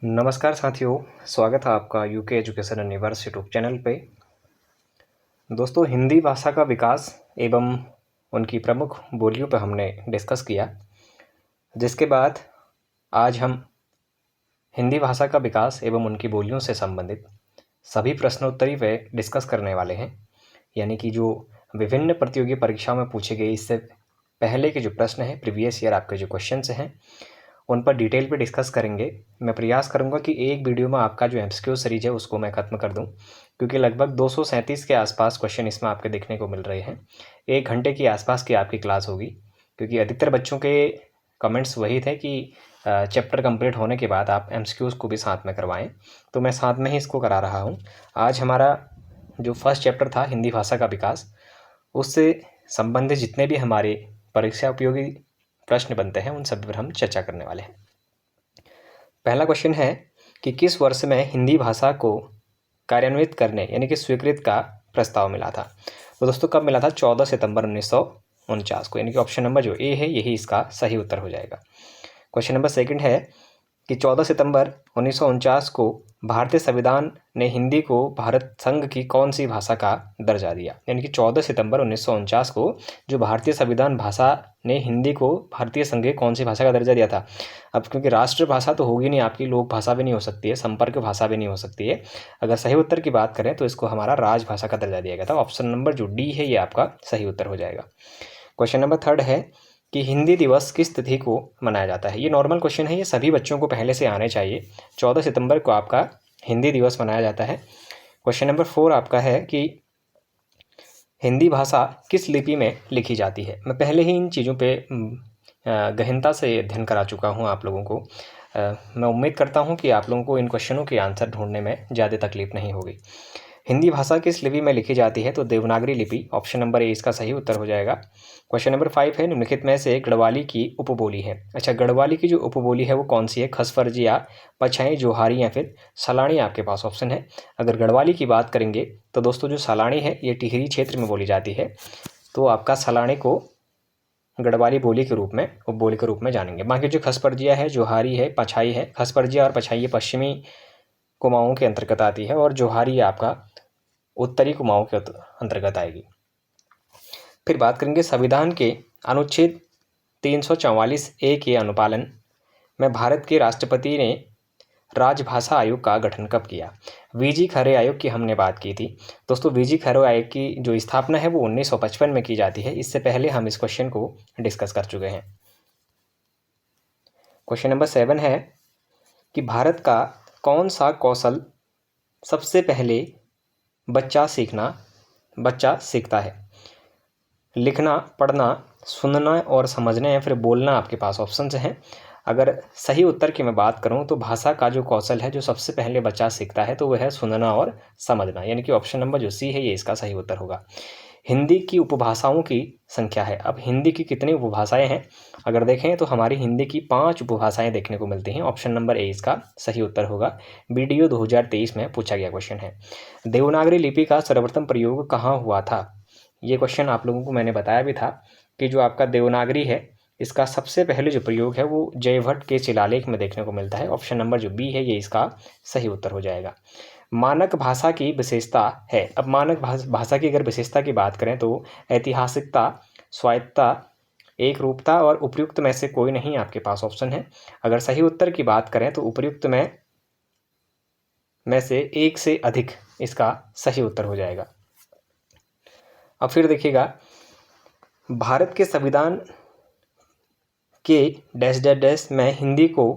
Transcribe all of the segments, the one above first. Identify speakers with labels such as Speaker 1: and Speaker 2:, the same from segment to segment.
Speaker 1: नमस्कार साथियों, स्वागत है आपका UK education universe YouTube channel पे। दोस्तों, हिंदी भाषा का विकास एवं उनकी प्रमुख बोलियों पर हमने डिस्कस किया, जिसके बाद आज हम हिंदी भाषा का विकास एवं उनकी बोलियों से संबंधित सभी प्रश्नोत्तरी पे डिस्कस करने वाले हैं। यानी कि जो विभिन्न प्रतियोगी परीक्षाओं में पूछे गए इससे पहले के जो प्रश्न हैं, प्रीवियस ईयर आपके जो क्वेश्चंस हैं, उन पर डिटेल पे डिस्कस करेंगे। मैं प्रयास करूंगा कि एक वीडियो में आपका जो एमसीक्यू सीरीज है उसको मैं ख़त्म कर दूं, क्योंकि लगभग 237 के आसपास क्वेश्चन इसमें आपके देखने को मिल रहे हैं। 1 घंटे के आसपास की आपकी क्लास होगी, क्योंकि अधिकतर बच्चों के कमेंट्स वही थे कि चैप्टर कंप्लीट होने के बाद आप एमसीक्यूज़ को भी साथ में करवाएं, तो मैं साथ में ही इसको करा रहा हूँ। आज हमारा जो फर्स्ट चैप्टर था हिंदी भाषा का विकास, उससे संबंधित जितने भी हमारे परीक्षा उपयोगी प्रश्न बनते हैं उन सब पर हम चर्चा करने वाले हैं। पहला क्वेश्चन है कि किस वर्ष में हिंदी भाषा को कार्यान्वित करने यानी कि स्वीकृत का प्रस्ताव मिला था। तो दोस्तों कब मिला था? 14 सितंबर 1949 को, यानी कि ऑप्शन नंबर जो ए है यही इसका सही उत्तर हो जाएगा। क्वेश्चन नंबर सेकंड है कि 14 सितंबर 1949 को भारतीय संविधान ने हिंदी को भारत संघ की कौन सी भाषा का दर्जा दिया। यानी कि 14 सितंबर 1949 को जो भारतीय संविधान भाषा ने हिंदी को भारतीय संघ की कौन सी भाषा का दर्जा दिया था। अब क्योंकि राष्ट्र भाषा तो होगी नहीं आपकी, लोक भाषा भी नहीं हो सकती है, संपर्क भाषा भी नहीं हो सकती है, अगर सही उत्तर की बात करें तो इसको हमारा राजभाषा का दर्जा दिया गया था। ऑप्शन नंबर जो डी है ये आपका सही उत्तर हो जाएगा। क्वेश्चन नंबर थर्ड है कि हिंदी दिवस किस तिथि को मनाया जाता है। ये नॉर्मल क्वेश्चन है, ये सभी बच्चों को पहले से आने चाहिए। 14 सितंबर को आपका हिंदी दिवस मनाया जाता है। क्वेश्चन नंबर 4 आपका है कि हिंदी भाषा किस लिपि में लिखी जाती है। मैं पहले ही इन चीज़ों पे गहनता से अध्ययन करा चुका हूँ आप लोगों को। मैं उम्मीद करता हूँ कि आप लोगों को इन क्वेश्चनों के आंसर ढूंढने में ज़्यादा तकलीफ नहीं होगी। हिंदी भाषा किस लिपि में लिखी जाती है? तो देवनागरी लिपि, ऑप्शन नंबर ए इसका सही उत्तर हो जाएगा। क्वेश्चन नंबर 5 है निम्नलिखित में से गढ़वाली की उपबोली है। अच्छा, गढ़वाली की जो उपबोली है वो कौन सी है? खसफर्जी या पछाई, जोहारी या फिर सलाणी आपके पास ऑप्शन है। अगर गढ़वाली की बात करेंगे तो दोस्तों जो सलाणी है ये टिहरी क्षेत्र में बोली जाती है, तो आपका सलाणी को गढ़वाली बोली के रूप में, उपबोली के रूप में जानेंगे। बाकी जो खसपरजिया है, जोहारी है, पछाई है, खसपरजिया और पछाई ये पश्चिमी कुमाऊं के अंतर्गत आती है और जोहारी आपका उत्तरी कुमाऊं के अंतर्गत आएगी। फिर बात करेंगे संविधान के अनुच्छेद 344A के अनुपालन में भारत के राष्ट्रपति ने राजभाषा आयोग का गठन कब किया। वीजी खरे आयोग की हमने बात की थी दोस्तों। वीजी खरे आयोग की जो स्थापना है वो 1955 में की जाती है। इससे पहले हम इस क्वेश्चन को डिस्कस कर चुके हैं। क्वेश्चन नंबर 7 है कि भारत का कौन सा कौशल सबसे पहले बच्चा सीखता है। लिखना, पढ़ना, सुनना और समझना या फिर बोलना आपके पास ऑप्शंस हैं। अगर सही उत्तर की मैं बात करूं तो भाषा का जो कौशल है जो सबसे पहले बच्चा सीखता है तो वह है सुनना और समझना, यानी कि ऑप्शन नंबर जो सी है ये इसका सही उत्तर होगा। हिंदी की उपभाषाओं की संख्या है। अब हिंदी की कितनी उपभाषाएं हैं अगर देखें तो हमारी हिंदी की 5 उपभाषाएं देखने को मिलती हैं। ऑप्शन नंबर ए इसका सही उत्तर होगा। वीडियो 2023 में पूछा गया क्वेश्चन है। देवनागरी लिपि का सर्वप्रथम प्रयोग कहाँ हुआ था। ये क्वेश्चन आप लोगों को मैंने बताया भी था कि जो आपका देवनागरी है इसका सबसे पहले जो प्रयोग है वो जयभट्ट के शिलालेख में देखने को मिलता है। ऑप्शन नंबर जो बी है ये इसका सही उत्तर हो जाएगा। मानक भाषा की विशेषता है। अब मानक भाषा की अगर विशेषता की बात करें तो ऐतिहासिकता, स्वायत्तता, एक रूपता और उपयुक्त में से कोई नहीं आपके पास ऑप्शन है। अगर सही उत्तर की बात करें तो उपयुक्त में से एक से अधिक इसका सही उत्तर हो जाएगा। अब फिर देखिएगा, भारत के संविधान के डैश डैश डैश में हिंदी को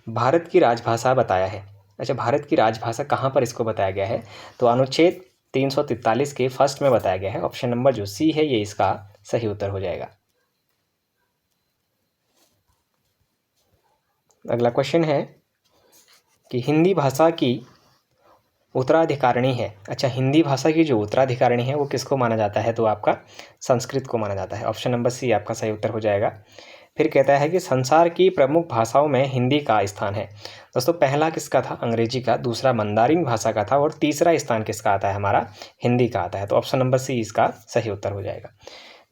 Speaker 1: भारत की राजभाषा बताया है। अच्छा, भारत की राजभाषा कहाँ पर इसको बताया गया है? तो अनुच्छेद 343 के फर्स्ट में बताया गया है। ऑप्शन नंबर जो सी है ये इसका सही उत्तर हो जाएगा। अगला क्वेश्चन है कि हिंदी भाषा की उत्तराधिकारिणी है। अच्छा, हिंदी भाषा की जो उत्तराधिकारिणी है वो किसको माना जाता है? तो आपका संस्कृत को माना जाता है। ऑप्शन नंबर सी आपका सही उत्तर हो जाएगा। फिर कहता है कि संसार की प्रमुख भाषाओं में हिंदी का स्थान है। दोस्तों पहला किसका था? अंग्रेजी का, दूसरा मंदारिन भाषा का था और तीसरा स्थान किसका आता है? हमारा हिंदी का आता है। तो ऑप्शन नंबर सी इसका सही उत्तर हो जाएगा।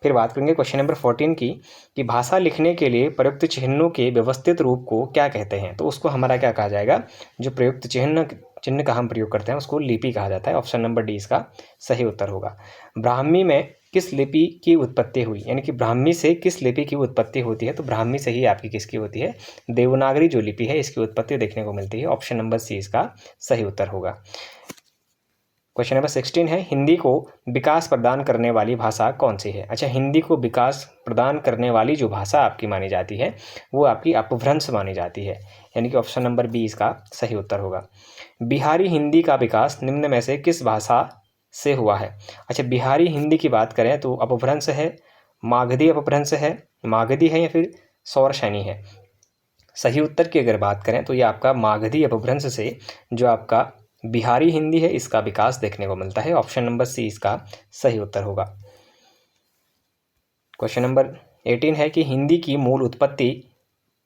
Speaker 1: फिर बात करेंगे क्वेश्चन नंबर 14 की, कि भाषा लिखने के लिए प्रयुक्त चिन्हों के व्यवस्थित रूप को क्या कहते हैं। तो उसको हमारा क्या कहा जाएगा, जो प्रयुक्त चिन्ह का हम प्रयोग करते हैं उसको लिपि कहा जाता है। ऑप्शन नंबर डी इसका सही उत्तर होगा। ब्राह्मी में किस लिपि की उत्पत्ति हुई, यानी कि ब्राह्मी से किस लिपि की उत्पत्ति होती है। तो ब्राह्मी से ही आपकी किसकी होती है, देवनागरी जो लिपि है इसकी उत्पत्ति देखने को मिलती है। ऑप्शन नंबर सी इसका सही उत्तर होगा। क्वेश्चन नंबर 16 है, हिंदी को विकास प्रदान करने वाली भाषा कौन सी है। अच्छा, हिंदी को विकास प्रदान करने वाली जो भाषा आपकी मानी जाती है वो आपकी अपभ्रंश मानी जाती है, यानी कि ऑप्शन नंबर बी इसका सही उत्तर होगा। बिहारी हिंदी का विकास निम्न में से किस भाषा से हुआ है। अच्छा, बिहारी हिंदी की बात करें तो अपभ्रंश है, मागधी अपभ्रंश है, मागधी है या फिर सौरसैनी है। सही उत्तर की अगर बात करें तो ये आपका मागधी अपभ्रंश से जो आपका बिहारी हिंदी है इसका विकास देखने को मिलता है। ऑप्शन नंबर सी इसका सही उत्तर होगा। क्वेश्चन नंबर 18 है कि हिंदी की मूल उत्पत्ति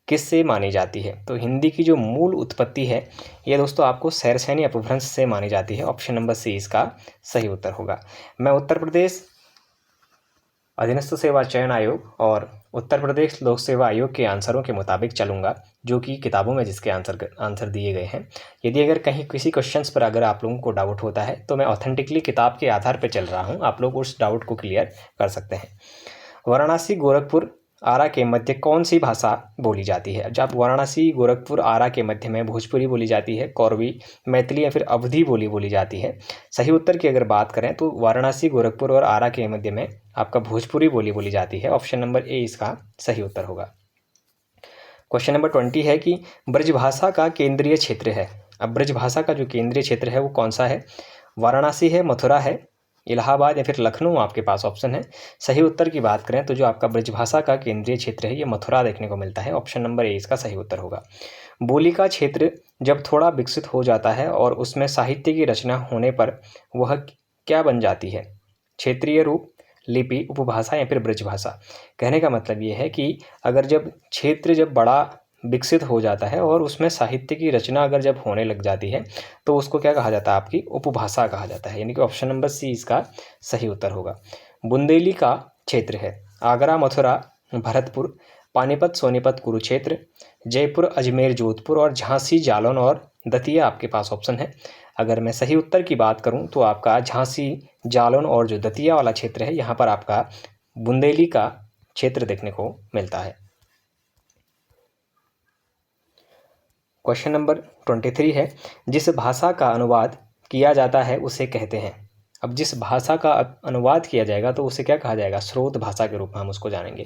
Speaker 1: किससे मानी जाती है। तो हिंदी की जो मूल उत्पत्ति है ये दोस्तों आपको सैरसैनी अपभ्रंश से मानी जाती है। ऑप्शन नंबर सी इसका सही उत्तर होगा। मैं उत्तर प्रदेश अधीनस्थ सेवा चयन आयोग और उत्तर प्रदेश लोक सेवा आयोग के आंसरों के मुताबिक चलूंगा, जो कि किताबों में जिसके आंसर दिए गए हैं। यदि अगर कहीं किसी क्वेश्चंस पर अगर आप लोगों को डाउट होता है तो मैं ऑथेंटिकली किताब के आधार पर चल रहा हूं, आप लोग उस डाउट को क्लियर कर सकते हैं। वाराणसी गोरखपुर आरा के मध्य कौन सी भाषा बोली जाती है। जब वाराणसी गोरखपुर आरा के मध्य में भोजपुरी बोली जाती है, कौरवी, मैथिली या फिर अवधी बोली जाती है। सही उत्तर की अगर बात करें तो वाराणसी गोरखपुर और आरा के मध्य में आपका भोजपुरी बोली जाती है। ऑप्शन नंबर ए इसका सही उत्तर होगा। क्वेश्चन नंबर 20 है कि ब्रजभाषा का केंद्रीय क्षेत्र है। अब ब्रजभाषा का जो केंद्रीय क्षेत्र है वो कौन सा है, वाराणसी है, मथुरा है, इलाहाबाद या फिर लखनऊ आपके पास ऑप्शन है। सही उत्तर की बात करें तो जो आपका ब्रजभाषा का केंद्रीय क्षेत्र है ये मथुरा देखने को मिलता है। ऑप्शन नंबर ए इसका सही उत्तर होगा। बोली का क्षेत्र जब थोड़ा विकसित हो जाता है और उसमें साहित्य की रचना होने पर वह क्या बन जाती है, क्षेत्रीय रूप, लिपि, उपभाषा या फिर ब्रजभाषा। कहने का मतलब ये है कि अगर जब क्षेत्र जब बड़ा विकसित हो जाता है और उसमें साहित्य की रचना अगर जब होने लग जाती है तो उसको क्या कहा जाता है, आपकी उपभाषा कहा जाता है, यानी कि ऑप्शन नंबर सी इसका सही उत्तर होगा। बुंदेली का क्षेत्र है आगरा, मथुरा, भरतपुर, पानीपत, सोनीपत, कुरुक्षेत्र, जयपुर, अजमेर, जोधपुर और झांसी, जालौन और दतिया आपके पास ऑप्शन है। अगर मैं सही उत्तर की बात करूं तो आपका झांसी, जालौन और जो दतिया वाला क्षेत्र है यहाँ पर आपका बुंदेली का क्षेत्र देखने को मिलता है। क्वेश्चन नंबर 23 है, जिस भाषा का अनुवाद किया जाता है उसे कहते हैं। अब जिस भाषा का अनुवाद किया जाएगा तो उसे क्या कहा जाएगा, स्रोत भाषा के रूप में हम उसको जानेंगे।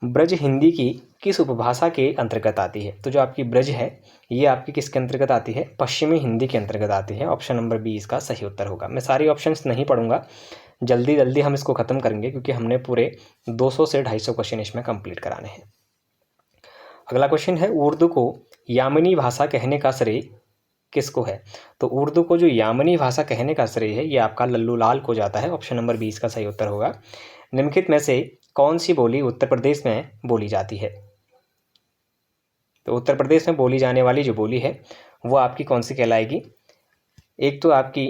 Speaker 1: ब्रज हिंदी की किस उपभाषा के अंतर्गत आती है। तो जो आपकी ब्रज है ये आपकी किसके अंतर्गत आती है, पश्चिमी हिंदी के अंतर्गत आती है। ऑप्शन नंबर बी इसका सही उत्तर होगा। मैं सारी ऑप्शंस नहीं पढ़ूंगा, जल्दी जल्दी हम इसको खत्म करेंगे क्योंकि हमने पूरे 200 से 250 क्वेश्चन इसमें कंप्लीट कराने हैं। अगला क्वेश्चन है, उर्दू को यामनी भाषा कहने का श्रेय किसको है। तो उर्दू को जो यामनी भाषा कहने का श्रेय है ये आपका लल्लू लाल को जाता है। ऑप्शन नंबर 20 का सही उत्तर होगा। निम्नलिखित में से कौन सी बोली उत्तर प्रदेश में बोली जाती है। तो उत्तर प्रदेश में बोली जाने वाली जो बोली है वो आपकी कौन सी कहलाएगी, एक तो आपकी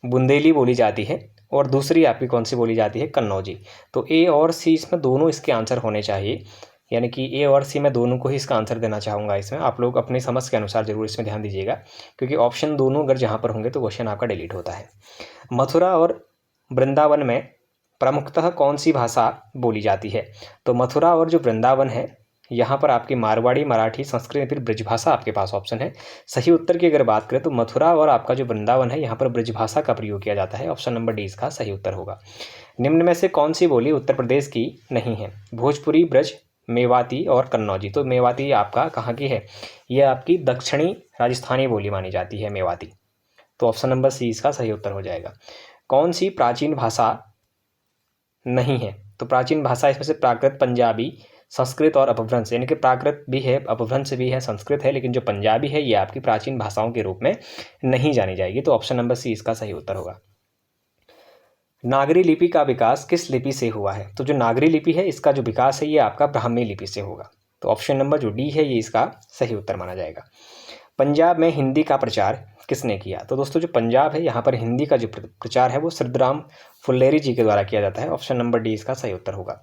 Speaker 1: बुंदेली बोली जाती है और दूसरी आपकी कौन सी बोली जाती है, कन्नौजी। तो ए और सी इसमें दोनों इसके आंसर होने चाहिए, यानी कि ए और सी मैं दोनों को ही इसका आंसर देना चाहूँगा। इसमें आप लोग अपनी समझ के अनुसार जरूर इसमें ध्यान दीजिएगा क्योंकि ऑप्शन दोनों अगर जहाँ पर होंगे तो क्वेश्चन आपका डिलीट होता है। मथुरा और वृंदावन में प्रमुखतः कौन सी भाषा बोली जाती है। तो मथुरा और जो वृंदावन है यहाँ पर आपकी मारवाड़ी, मराठी, संस्कृत फिर ब्रजभाषा आपके पास ऑप्शन है। सही उत्तर की अगर बात करें तो मथुरा और आपका जो वृंदावन है यहाँ पर ब्रजभाषा का प्रयोग किया जाता है। ऑप्शन नंबर डी इसका सही उत्तर होगा। निम्न में से कौन सी बोली उत्तर प्रदेश की नहीं है, भोजपुरी, ब्रज, मेवाती और कन्नौजी। तो मेवाती आपका कहाँ की है, यह आपकी दक्षिणी राजस्थानी बोली मानी जाती है मेवाती। तो ऑप्शन नंबर सी इसका सही उत्तर हो जाएगा। कौन सी प्राचीन भाषा नहीं है। तो प्राचीन भाषा इसमें से प्राकृत, पंजाबी, संस्कृत और अपभ्रंश, यानी कि प्राकृत भी है, अपभ्रंश भी है, संस्कृत है, लेकिन जो पंजाबी है ये आपकी प्राचीन भाषाओं के रूप में नहीं जानी जाएगी। तो ऑप्शन नंबर सी इसका सही उत्तर होगा। नागरी लिपि का विकास किस लिपि से हुआ है। तो जो नागरी लिपि है इसका जो विकास है ये आपका ब्राह्मी लिपि से होगा। तो ऑप्शन नंबर जो डी है ये इसका सही उत्तर माना जाएगा। पंजाब में हिंदी का प्रचार किसने किया? तो दोस्तों जो पंजाब है यहाँ पर हिंदी का जो प्रचार है वो सिद्धराम फुल्लेरी जी के द्वारा किया जाता है। ऑप्शन नंबर डी इसका सही उत्तर होगा।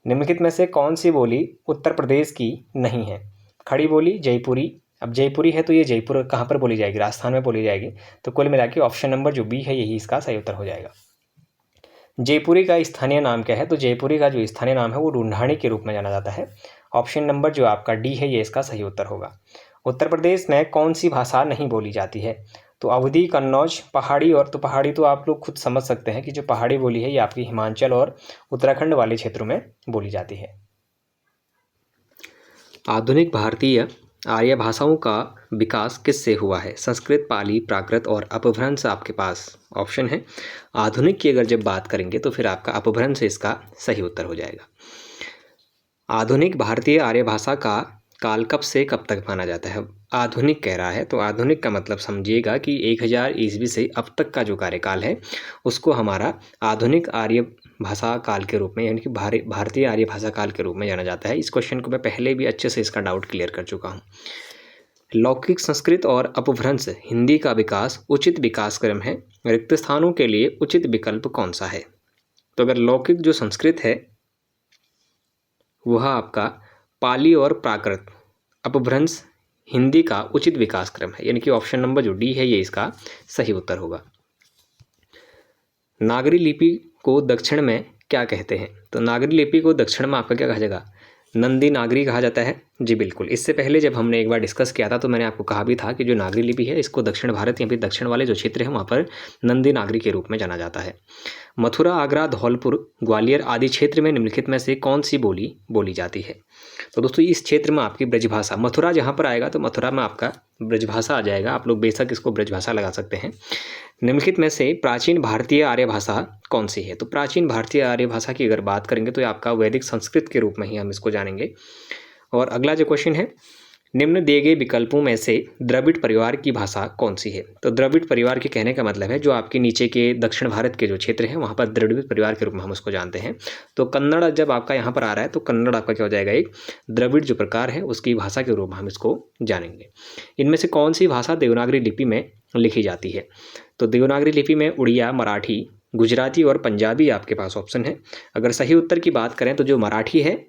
Speaker 1: निम्नलिखित में से कौन सी बोली उत्तर प्रदेश की नहीं है? खड़ी बोली, जयपुरी। अब जयपुरी है तो ये जयपुर कहाँ पर बोली जाएगी? राजस्थान में बोली जाएगी। तो कुल मिला के ऑप्शन नंबर जो बी है यही इसका सही उत्तर हो जाएगा। जयपुरी का स्थानीय नाम क्या है? तो जयपुरी का जो स्थानीय नाम है वो ढूंढानी के रूप में जाना जाता है। ऑप्शन नंबर जो आपका डी है ये इसका सही उत्तर होगा। उत्तर प्रदेश में कौन सी भाषा नहीं बोली जाती है? तो अवधी, कन्नौज, पहाड़ी। और तो पहाड़ी तो आप लोग खुद समझ सकते हैं कि जो पहाड़ी बोली है ये आपकी हिमाचल और उत्तराखंड वाले क्षेत्रों में बोली जाती है। आधुनिक भारतीय आर्य भाषाओं का विकास किससे हुआ है? संस्कृत, पाली, प्राकृत और अपभ्रंश आपके पास ऑप्शन है। आधुनिक की अगर जब बात करेंगे तो फिर आपका अपभ्रंश इसका सही उत्तर हो जाएगा। आधुनिक भारतीय आर्य भाषा का काल कब से कब तक माना जाता है? आधुनिक कह रहा है तो आधुनिक का मतलब समझिएगा कि 1000 ईस्वी से अब तक का जो कार्यकाल है उसको हमारा आधुनिक आर्य भाषा काल के रूप में यानी कि भारतीय आर्य भाषा काल के रूप में जाना जाता है। इस क्वेश्चन को मैं पहले भी अच्छे से इसका डाउट क्लियर कर चुका हूँ। लौकिक संस्कृत और अपभ्रंश हिंदी का विकास उचित विकास क्रम है। रिक्त स्थानों के लिए उचित विकल्प कौन सा है? तो अगर लौकिक जो संस्कृत है वह आपका पाली और प्राकृत, अपभ्रंश हिंदी का उचित विकास क्रम है, यानी कि ऑप्शन नंबर जो डी है ये इसका सही उत्तर होगा। नागरी लिपि को दक्षिण में क्या कहते हैं? तो नागरी लिपि को दक्षिण में आपका क्या कहा जाएगा? नंदी नागरी कहा जाता है। जी बिल्कुल। इससे पहले जब हमने एक बार डिस्कस किया था तो मैंने आपको कहा भी था कि जो नागरी लिपि है इसको दक्षिण भारत या फिर दक्षिण वाले जो क्षेत्र हैं वहाँ पर नंदी नागरी के रूप में जाना जाता है। मथुरा, आगरा, धौलपुर, ग्वालियर आदि क्षेत्र में निम्नलिखित में से कौन सी बोली बोली जाती है? तो दोस्तों इस क्षेत्र में आपकी ब्रजभाषा, मथुरा जहाँ पर आएगा तो मथुरा में आपका ब्रजभाषा आ जाएगा। आप लोग बेशक इसको ब्रजभाषा लगा सकते हैं। निम्नलिखित में से प्राचीन भारतीय आर्य भाषा कौन सी है? तो प्राचीन भारतीय आर्य भाषा की अगर बात करेंगे तो ये आपका वैदिक संस्कृत के रूप में ही हम इसको जानेंगे। और अगला जो क्वेश्चन है, निम्न दिए गए विकल्पों में से द्रविड़ परिवार की भाषा कौन सी है? तो द्रविड़ परिवार के कहने का मतलब है जो आपके नीचे के दक्षिण भारत के जो क्षेत्र हैं वहाँ पर द्रविड़ परिवार के रूप में हम उसको जानते हैं। तो कन्नड़ जब आपका यहाँ पर आ रहा है तो कन्नड़ आपका क्या हो जाएगा? एक द्रविड़ जो प्रकार है उसकी भाषा के रूप में हम इसको जानेंगे। इनमें से कौन सी भाषा देवनागरी लिपि में लिखी जाती है? तो देवनागरी लिपि में उड़िया, मराठी, गुजराती और पंजाबी आपके पास ऑप्शन है। अगर सही उत्तर की बात करें तो जो मराठी है,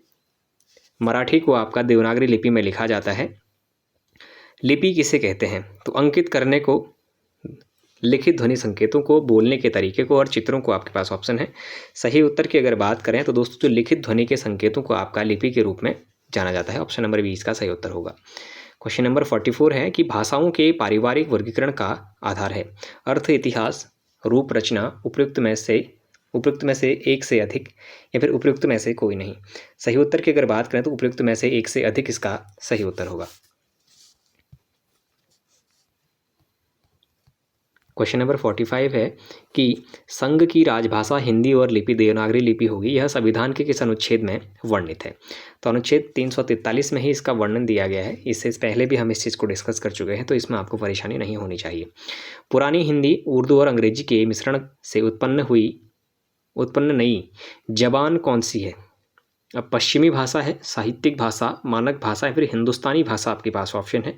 Speaker 1: मराठी को आपका देवनागरी लिपि में लिखा जाता है। लिपि किसे कहते हैं? तो अंकित करने को, लिखित ध्वनि संकेतों को, बोलने के तरीके को और चित्रों को आपके पास ऑप्शन है। सही उत्तर की अगर बात करें तो दोस्तों जो लिखित ध्वनि के संकेतों को आपका लिपि के रूप में जाना जाता है। ऑप्शन नंबर 20 का सही उत्तर होगा। क्वेश्चन नंबर 44 है कि भाषाओं के पारिवारिक वर्गीकरण का आधार है अर्थ, इतिहास, रूप, रचना, उपयुक्त में से एक से अधिक या फिर उपयुक्त में से कोई नहीं। सही उत्तर की अगर बात करें तो उपयुक्त में से एक से अधिक इसका सही उत्तर होगा। क्वेश्चन नंबर 45 है कि संघ की राजभाषा हिंदी और लिपि देवनागरी लिपि होगी, यह संविधान के किस अनुच्छेद में वर्णित है? तो अनुच्छेद 343 में ही इसका वर्णन दिया गया है। इससे पहले भी हम इस चीज़ को डिस्कस कर चुके हैं तो इसमें आपको परेशानी नहीं होनी चाहिए। पुरानी हिंदी, उर्दू और अंग्रेजी के मिश्रण से उत्पन्न नई जबान कौन सी है? अब पश्चिमी भाषा है, साहित्यिक भाषा, मानक भाषा या फिर हिंदुस्तानी भाषा आपके पास ऑप्शन है।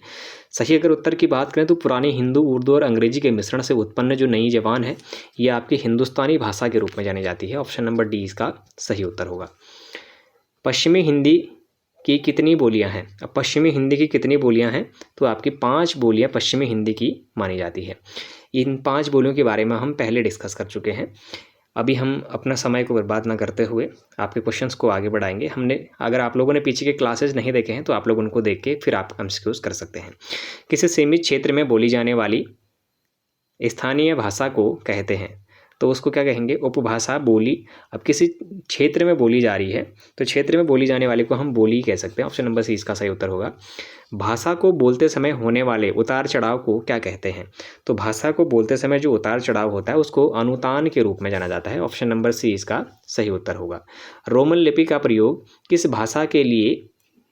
Speaker 1: सही अगर उत्तर की बात करें तो पुरानी हिंदू, उर्दू और अंग्रेजी के मिश्रण से उत्पन्न जो नई जबान है ये आपकी हिंदुस्तानी भाषा के रूप में जानी जाती है। ऑप्शन नंबर डी इसका सही उत्तर होगा। पश्चिमी हिंदी की कितनी बोलियां हैं? अब पश्चिमी हिंदी की कितनी बोलियां हैं? तो आपकी 5 बोलियां पश्चिमी हिंदी की मानी जाती है। इन 5 बोलियों के बारे में हम पहले डिस्कस कर चुके हैं। अभी हम अपना समय को बर्बाद ना करते हुए आपके क्वेश्चंस को आगे बढ़ाएंगे। अगर आप लोगों ने पीछे के क्लासेज नहीं देखे हैं तो आप लोग उनको देख के फिर आप एमसीक्यूज कर सकते हैं। किसी सीमित क्षेत्र में बोली जाने वाली स्थानीय भाषा को कहते हैं तो उसको क्या कहेंगे? उपभाषा, बोली। अब किसी क्षेत्र में बोली जा रही है तो क्षेत्र में बोली जाने वाले को हम बोली कह सकते हैं। ऑप्शन नंबर सी इसका सही उत्तर होगा। भाषा को बोलते समय होने वाले उतार चढ़ाव को क्या कहते हैं? तो भाषा को बोलते समय जो उतार चढ़ाव होता है उसको अनुतान के रूप में जाना जाता है। ऑप्शन नंबर सी इसका सही उत्तर होगा। रोमन लिपि का प्रयोग किस भाषा के लिए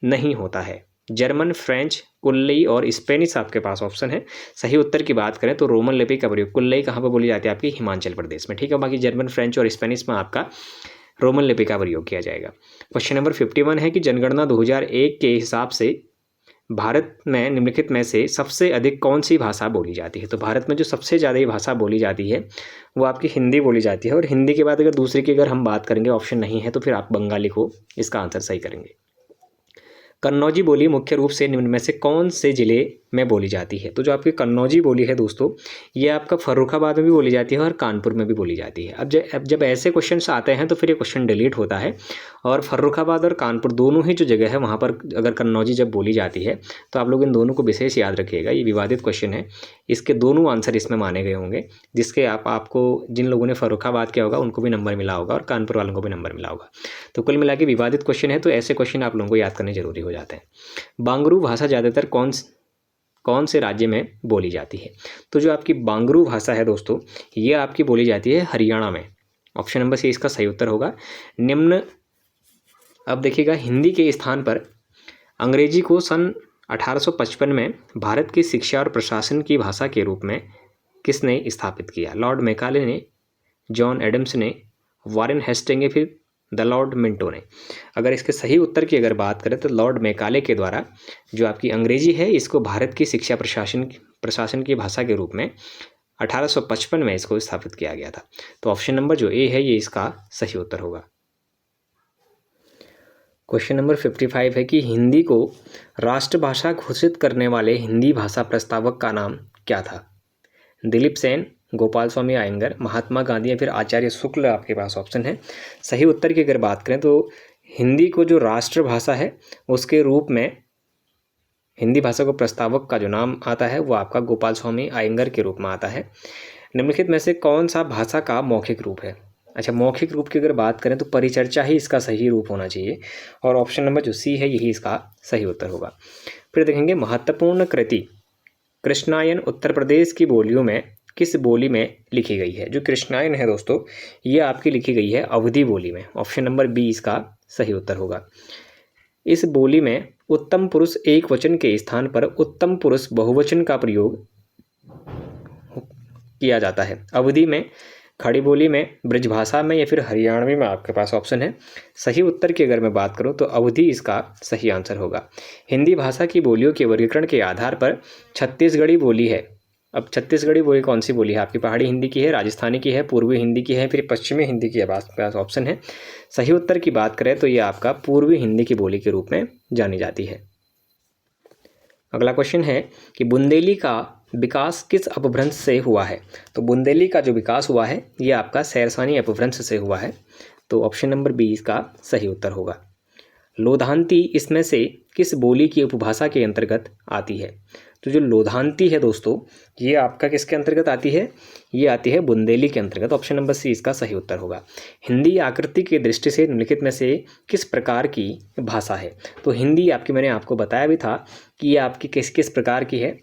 Speaker 1: नहीं होता है? जर्मन, फ्रेंच, कुल्लई और स्पेनिश आपके पास ऑप्शन है। सही उत्तर की बात करें तो रोमन लिपि का प्रयोग, कुल्लई कहाँ पर बोली जाती है? आपकी हिमाचल प्रदेश में। ठीक है, बाकी जर्मन, फ्रेंच और स्पेनिश में आपका रोमन लिपि का प्रयोग किया जाएगा। क्वेश्चन नंबर 51 है कि जनगणना 2001 के हिसाब से भारत में निम्नलिखित में से सबसे अधिक कौन सी भाषा बोली जाती है? तो भारत में जो सबसे ज़्यादा भाषा बोली जाती है वो आपकी हिंदी बोली जाती है, और हिंदी के बाद अगर दूसरी की अगर हम बात करेंगे, ऑप्शन नहीं है, तो फिर आप बंगाली को इसका आंसर सही करेंगे। कन्नौजी बोली मुख्य रूप से निम्न में से कौन से ज़िले में बोली जाती है? तो जो आपकी कन्नौजी बोली है दोस्तों, ये आपका फर्रुखाबाद में भी बोली जाती है और कानपुर में भी बोली जाती है। अब जब ऐसे क्वेश्चंस आते हैं तो फिर ये क्वेश्चन डिलीट होता है, और फर्रुखाबाद और कानपुर दोनों ही जो जगह है वहाँ पर अगर कन्नौजी जब बोली जाती है तो आप लोग इन दोनों को विशेष याद रखिएगा। ये विवादित क्वेश्चन है, इसके दोनों आंसर इसमें माने गए होंगे, जिसके आपको जिन लोगों ने फर्रुखाबाद किया होगा उनको भी नंबर मिला होगा और कानपुर वालों को भी नंबर मिला होगा। तो कुल मिला के विवादित क्वेश्चन है, तो ऐसे क्वेश्चन आप लोगों को याद करने जरूरी हो जाते हैं। बांगरू भाषा ज़्यादातर कौन से राज्य में बोली जाती है? तो जो आपकी बांगरू भाषा है दोस्तों, ये आपकी बोली जाती है हरियाणा में। ऑप्शन नंबर सी इसका सही उत्तर होगा। निम्न, अब देखिएगा, हिंदी के स्थान पर अंग्रेजी को सन 1855 में भारत की शिक्षा और प्रशासन की भाषा के रूप में किसने स्थापित किया? लॉर्ड मैकाले ने, जॉन एडम्स ने, वॉरेन हेस्टिंग ने, फिर द लॉर्ड मिंटो ने। अगर इसके सही उत्तर की अगर बात करें तो लॉर्ड मैकाले के द्वारा जो आपकी अंग्रेजी है इसको भारत की शिक्षा प्रशासन की भाषा के रूप में 1855 में इसको स्थापित किया गया था। तो ऑप्शन नंबर जो ए है ये इसका सही उत्तर होगा। क्वेश्चन नंबर 55 है कि हिंदी को राष्ट्रभाषा घोषित करने वाले हिंदी भाषा प्रस्तावक का नाम क्या था? दिलीप सेन, गोपाल स्वामी आयंगर, महात्मा गांधी या फिर आचार्य शुक्ल आपके पास ऑप्शन है। सही उत्तर की अगर बात करें तो हिंदी को जो राष्ट्रभाषा है उसके रूप में हिंदी भाषा को प्रस्तावक का जो नाम आता है वो आपका गोपाल स्वामी आयंगर के रूप में आता है। निम्नलिखित में से कौन सा भाषा का मौखिक रूप है? अच्छा, मौखिक रूप की अगर बात करें तो परिचर्चा ही इसका सही रूप होना चाहिए, और ऑप्शन नंबर जो सी है यही इसका सही उत्तर होगा। फिर देखेंगे महत्वपूर्ण कृति कृष्णायन उत्तर प्रदेश की बोलियों में किस बोली में लिखी गई है? जो कृष्णायन है दोस्तों ये आपकी लिखी गई है अवधी बोली में। ऑप्शन नंबर बी इसका सही उत्तर होगा। इस बोली में उत्तम पुरुष एक वचन के स्थान पर उत्तम पुरुष बहुवचन का प्रयोग किया जाता है। अवधी में, खड़ी बोली में, ब्रजभाषा में या फिर हरियाणवी में आपके पास ऑप्शन है। सही उत्तर की अगर मैं बात करूं तो अवधी इसका सही आंसर होगा। हिंदी भाषा की बोलियों के वर्गीकरण के आधार पर छत्तीसगढ़ी बोली है। अब छत्तीसगढ़ी बोली कौन सी बोली है? आपकी पहाड़ी हिंदी की है, राजस्थानी की है, पूर्वी हिंदी की है, फिर पश्चिमी हिंदी की आपके पास ऑप्शन है। सही उत्तर की बात करें तो ये आपका पूर्वी हिंदी की बोली के रूप में जानी जाती है। अगला क्वेश्चन है कि बुंदेली का विकास किस अपभ्रंश से हुआ है? तो बुंदेली का जो विकास हुआ है ये आपका सैरसानी अपभ्रंश से हुआ है। तो ऑप्शन नंबर बी इसका सही उत्तर होगा। लोधांती इसमें से किस बोली की उपभाषा के अंतर्गत आती है? तो जो लोधांती है दोस्तों ये आपका किसके अंतर्गत आती है? ये आती है बुंदेली के अंतर्गत। ऑप्शन नंबर सी इसका सही उत्तर होगा। हिंदी आकृति की दृष्टि से निम्नलिखित में से किस प्रकार की भाषा है? तो हिंदी आपकी, मैंने आपको बताया भी था कि ये आपकी किस किस प्रकार की है,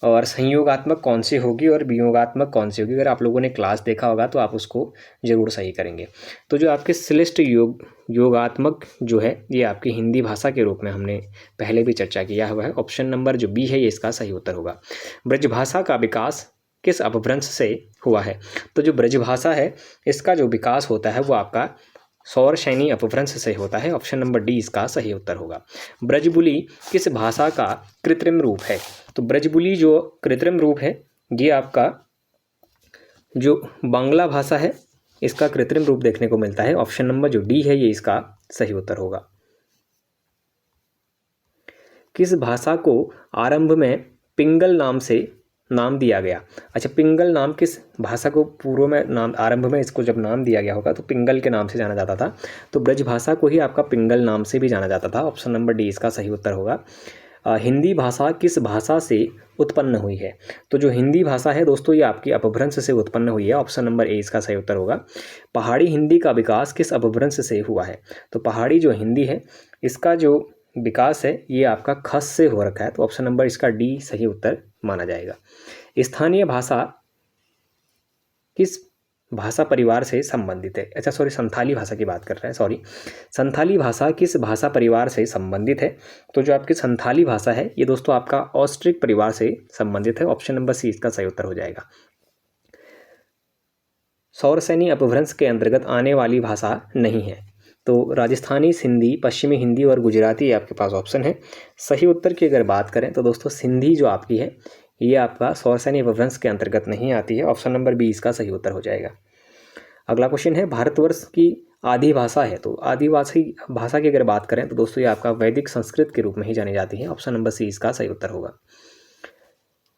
Speaker 1: और संयोगात्मक कौन सी होगी और वियोगात्मक कौन सी होगी। अगर आप लोगों ने क्लास देखा होगा तो आप उसको ज़रूर सही करेंगे। तो जो आपके श्लिष्ट योगात्मक जो है ये आपकी हिंदी भाषा के रूप में हमने पहले भी चर्चा किया हुआ है। ऑप्शन नंबर जो बी है ये इसका सही उत्तर होगा। ब्रजभाषा का विकास किस अपभ्रंश से हुआ है? तो जो ब्रजभाषा है इसका जो विकास होता है वो आपका सौरसैनी अपभ्रंश से होता है। ऑप्शन नंबर डी इसका सही उत्तर होगा। ब्रजबुली किस भाषा का कृत्रिम रूप है? तो ब्रजबुली जो कृत्रिम रूप है ये आपका जो बांग्ला भाषा है इसका कृत्रिम रूप देखने को मिलता है। ऑप्शन नंबर जो डी है ये इसका सही उत्तर होगा। किस भाषा को आरंभ में पिंगल नाम से नाम दिया गया? अच्छा, पिंगल नाम किस भाषा को पूर्व में नाम, आरंभ में इसको जब नाम दिया गया होगा तो पिंगल के नाम से जाना जाता था। तो ब्रज भाषा को ही आपका पिंगल नाम से भी जाना जाता था। ऑप्शन नंबर डी इसका सही उत्तर होगा। हिंदी भाषा किस भाषा से उत्पन्न हुई है? तो जो हिंदी भाषा है दोस्तों ये आपकी अपभ्रंश से उत्पन्न हुई है। ऑप्शन नंबर ए इसका सही उत्तर होगा। पहाड़ी हिंदी का विकास किस अपभ्रंश से हुआ है? तो पहाड़ी जो हिंदी है इसका जो विकास है ये आपका खस से हो रखा है। तो ऑप्शन नंबर इसका डी सही उत्तर माना जाएगा। स्थानीय भाषा किस भाषा परिवार से संबंधित है? अच्छा सॉरी, संथाली भाषा की बात कर रहे हैं, सॉरी। संथाली भाषा किस भाषा परिवार से संबंधित है? तो जो आपकी संथाली भाषा है ये दोस्तों आपका ऑस्ट्रिक परिवार से संबंधित है। ऑप्शन नंबर सी इसका सही उत्तर हो जाएगा। सौरसैनी अपभ्रंश के अंतर्गत आने वाली भाषा नहीं है। तो राजस्थानी, सिंधी, पश्चिमी हिंदी और गुजराती आपके पास ऑप्शन है। सही उत्तर की अगर बात करें तो दोस्तों सिंधी जो आपकी है ये आपका सौरसैनी अपभ्रंश के अंतर्गत नहीं आती है। ऑप्शन नंबर बी इसका सही उत्तर हो जाएगा। अगला क्वेश्चन है, भारतवर्ष की आदि भाषा है, तो आदिवासी भाषा की अगर बात करें तो दोस्तों ये आपका वैदिक संस्कृत के रूप में ही जानी जाती है। ऑप्शन नंबर सी इसका सही उत्तर होगा।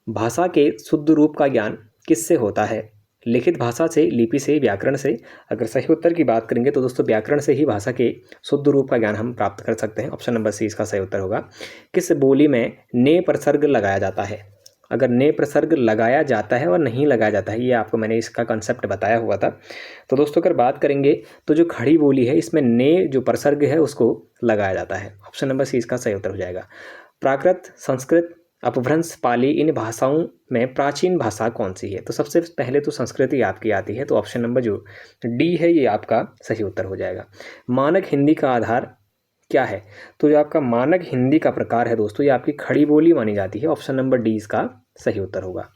Speaker 1: भाषा के शुद्ध रूप का ज्ञान किससे होता है? लिखित भाषा से, लिपि से, व्याकरण से? अगर सही उत्तर की बात करेंगे तो दोस्तों व्याकरण से ही भाषा के शुद्ध रूप का ज्ञान हम प्राप्त कर सकते हैं। ऑप्शन नंबर सी इसका सही उत्तर होगा। किस बोली में ने प्रसर्ग लगाया जाता है? अगर ने प्रसर्ग लगाया जाता है और नहीं लगाया जाता है, ये आपको मैंने इसका कंसेप्ट बताया हुआ था। तो दोस्तों अगर बात करेंगे तो जो खड़ी बोली है इसमें ने जो प्रसर्ग है उसको लगाया जाता है। ऑप्शन नंबर सी इसका सही उत्तर हो जाएगा। प्राकृत, संस्कृत, अपभ्रंश, पाली, इन भाषाओं में प्राचीन भाषा कौन सी है? तो सबसे पहले तो संस्कृत ही आपकी आती है, तो ऑप्शन नंबर जो डी है ये आपका सही उत्तर हो जाएगा। मानक हिंदी का आधार क्या है? तो जो आपका मानक हिंदी का प्रकार है दोस्तों ये आपकी खड़ी बोली मानी जाती है। ऑप्शन नंबर डी इसका सही उत्तर होगा।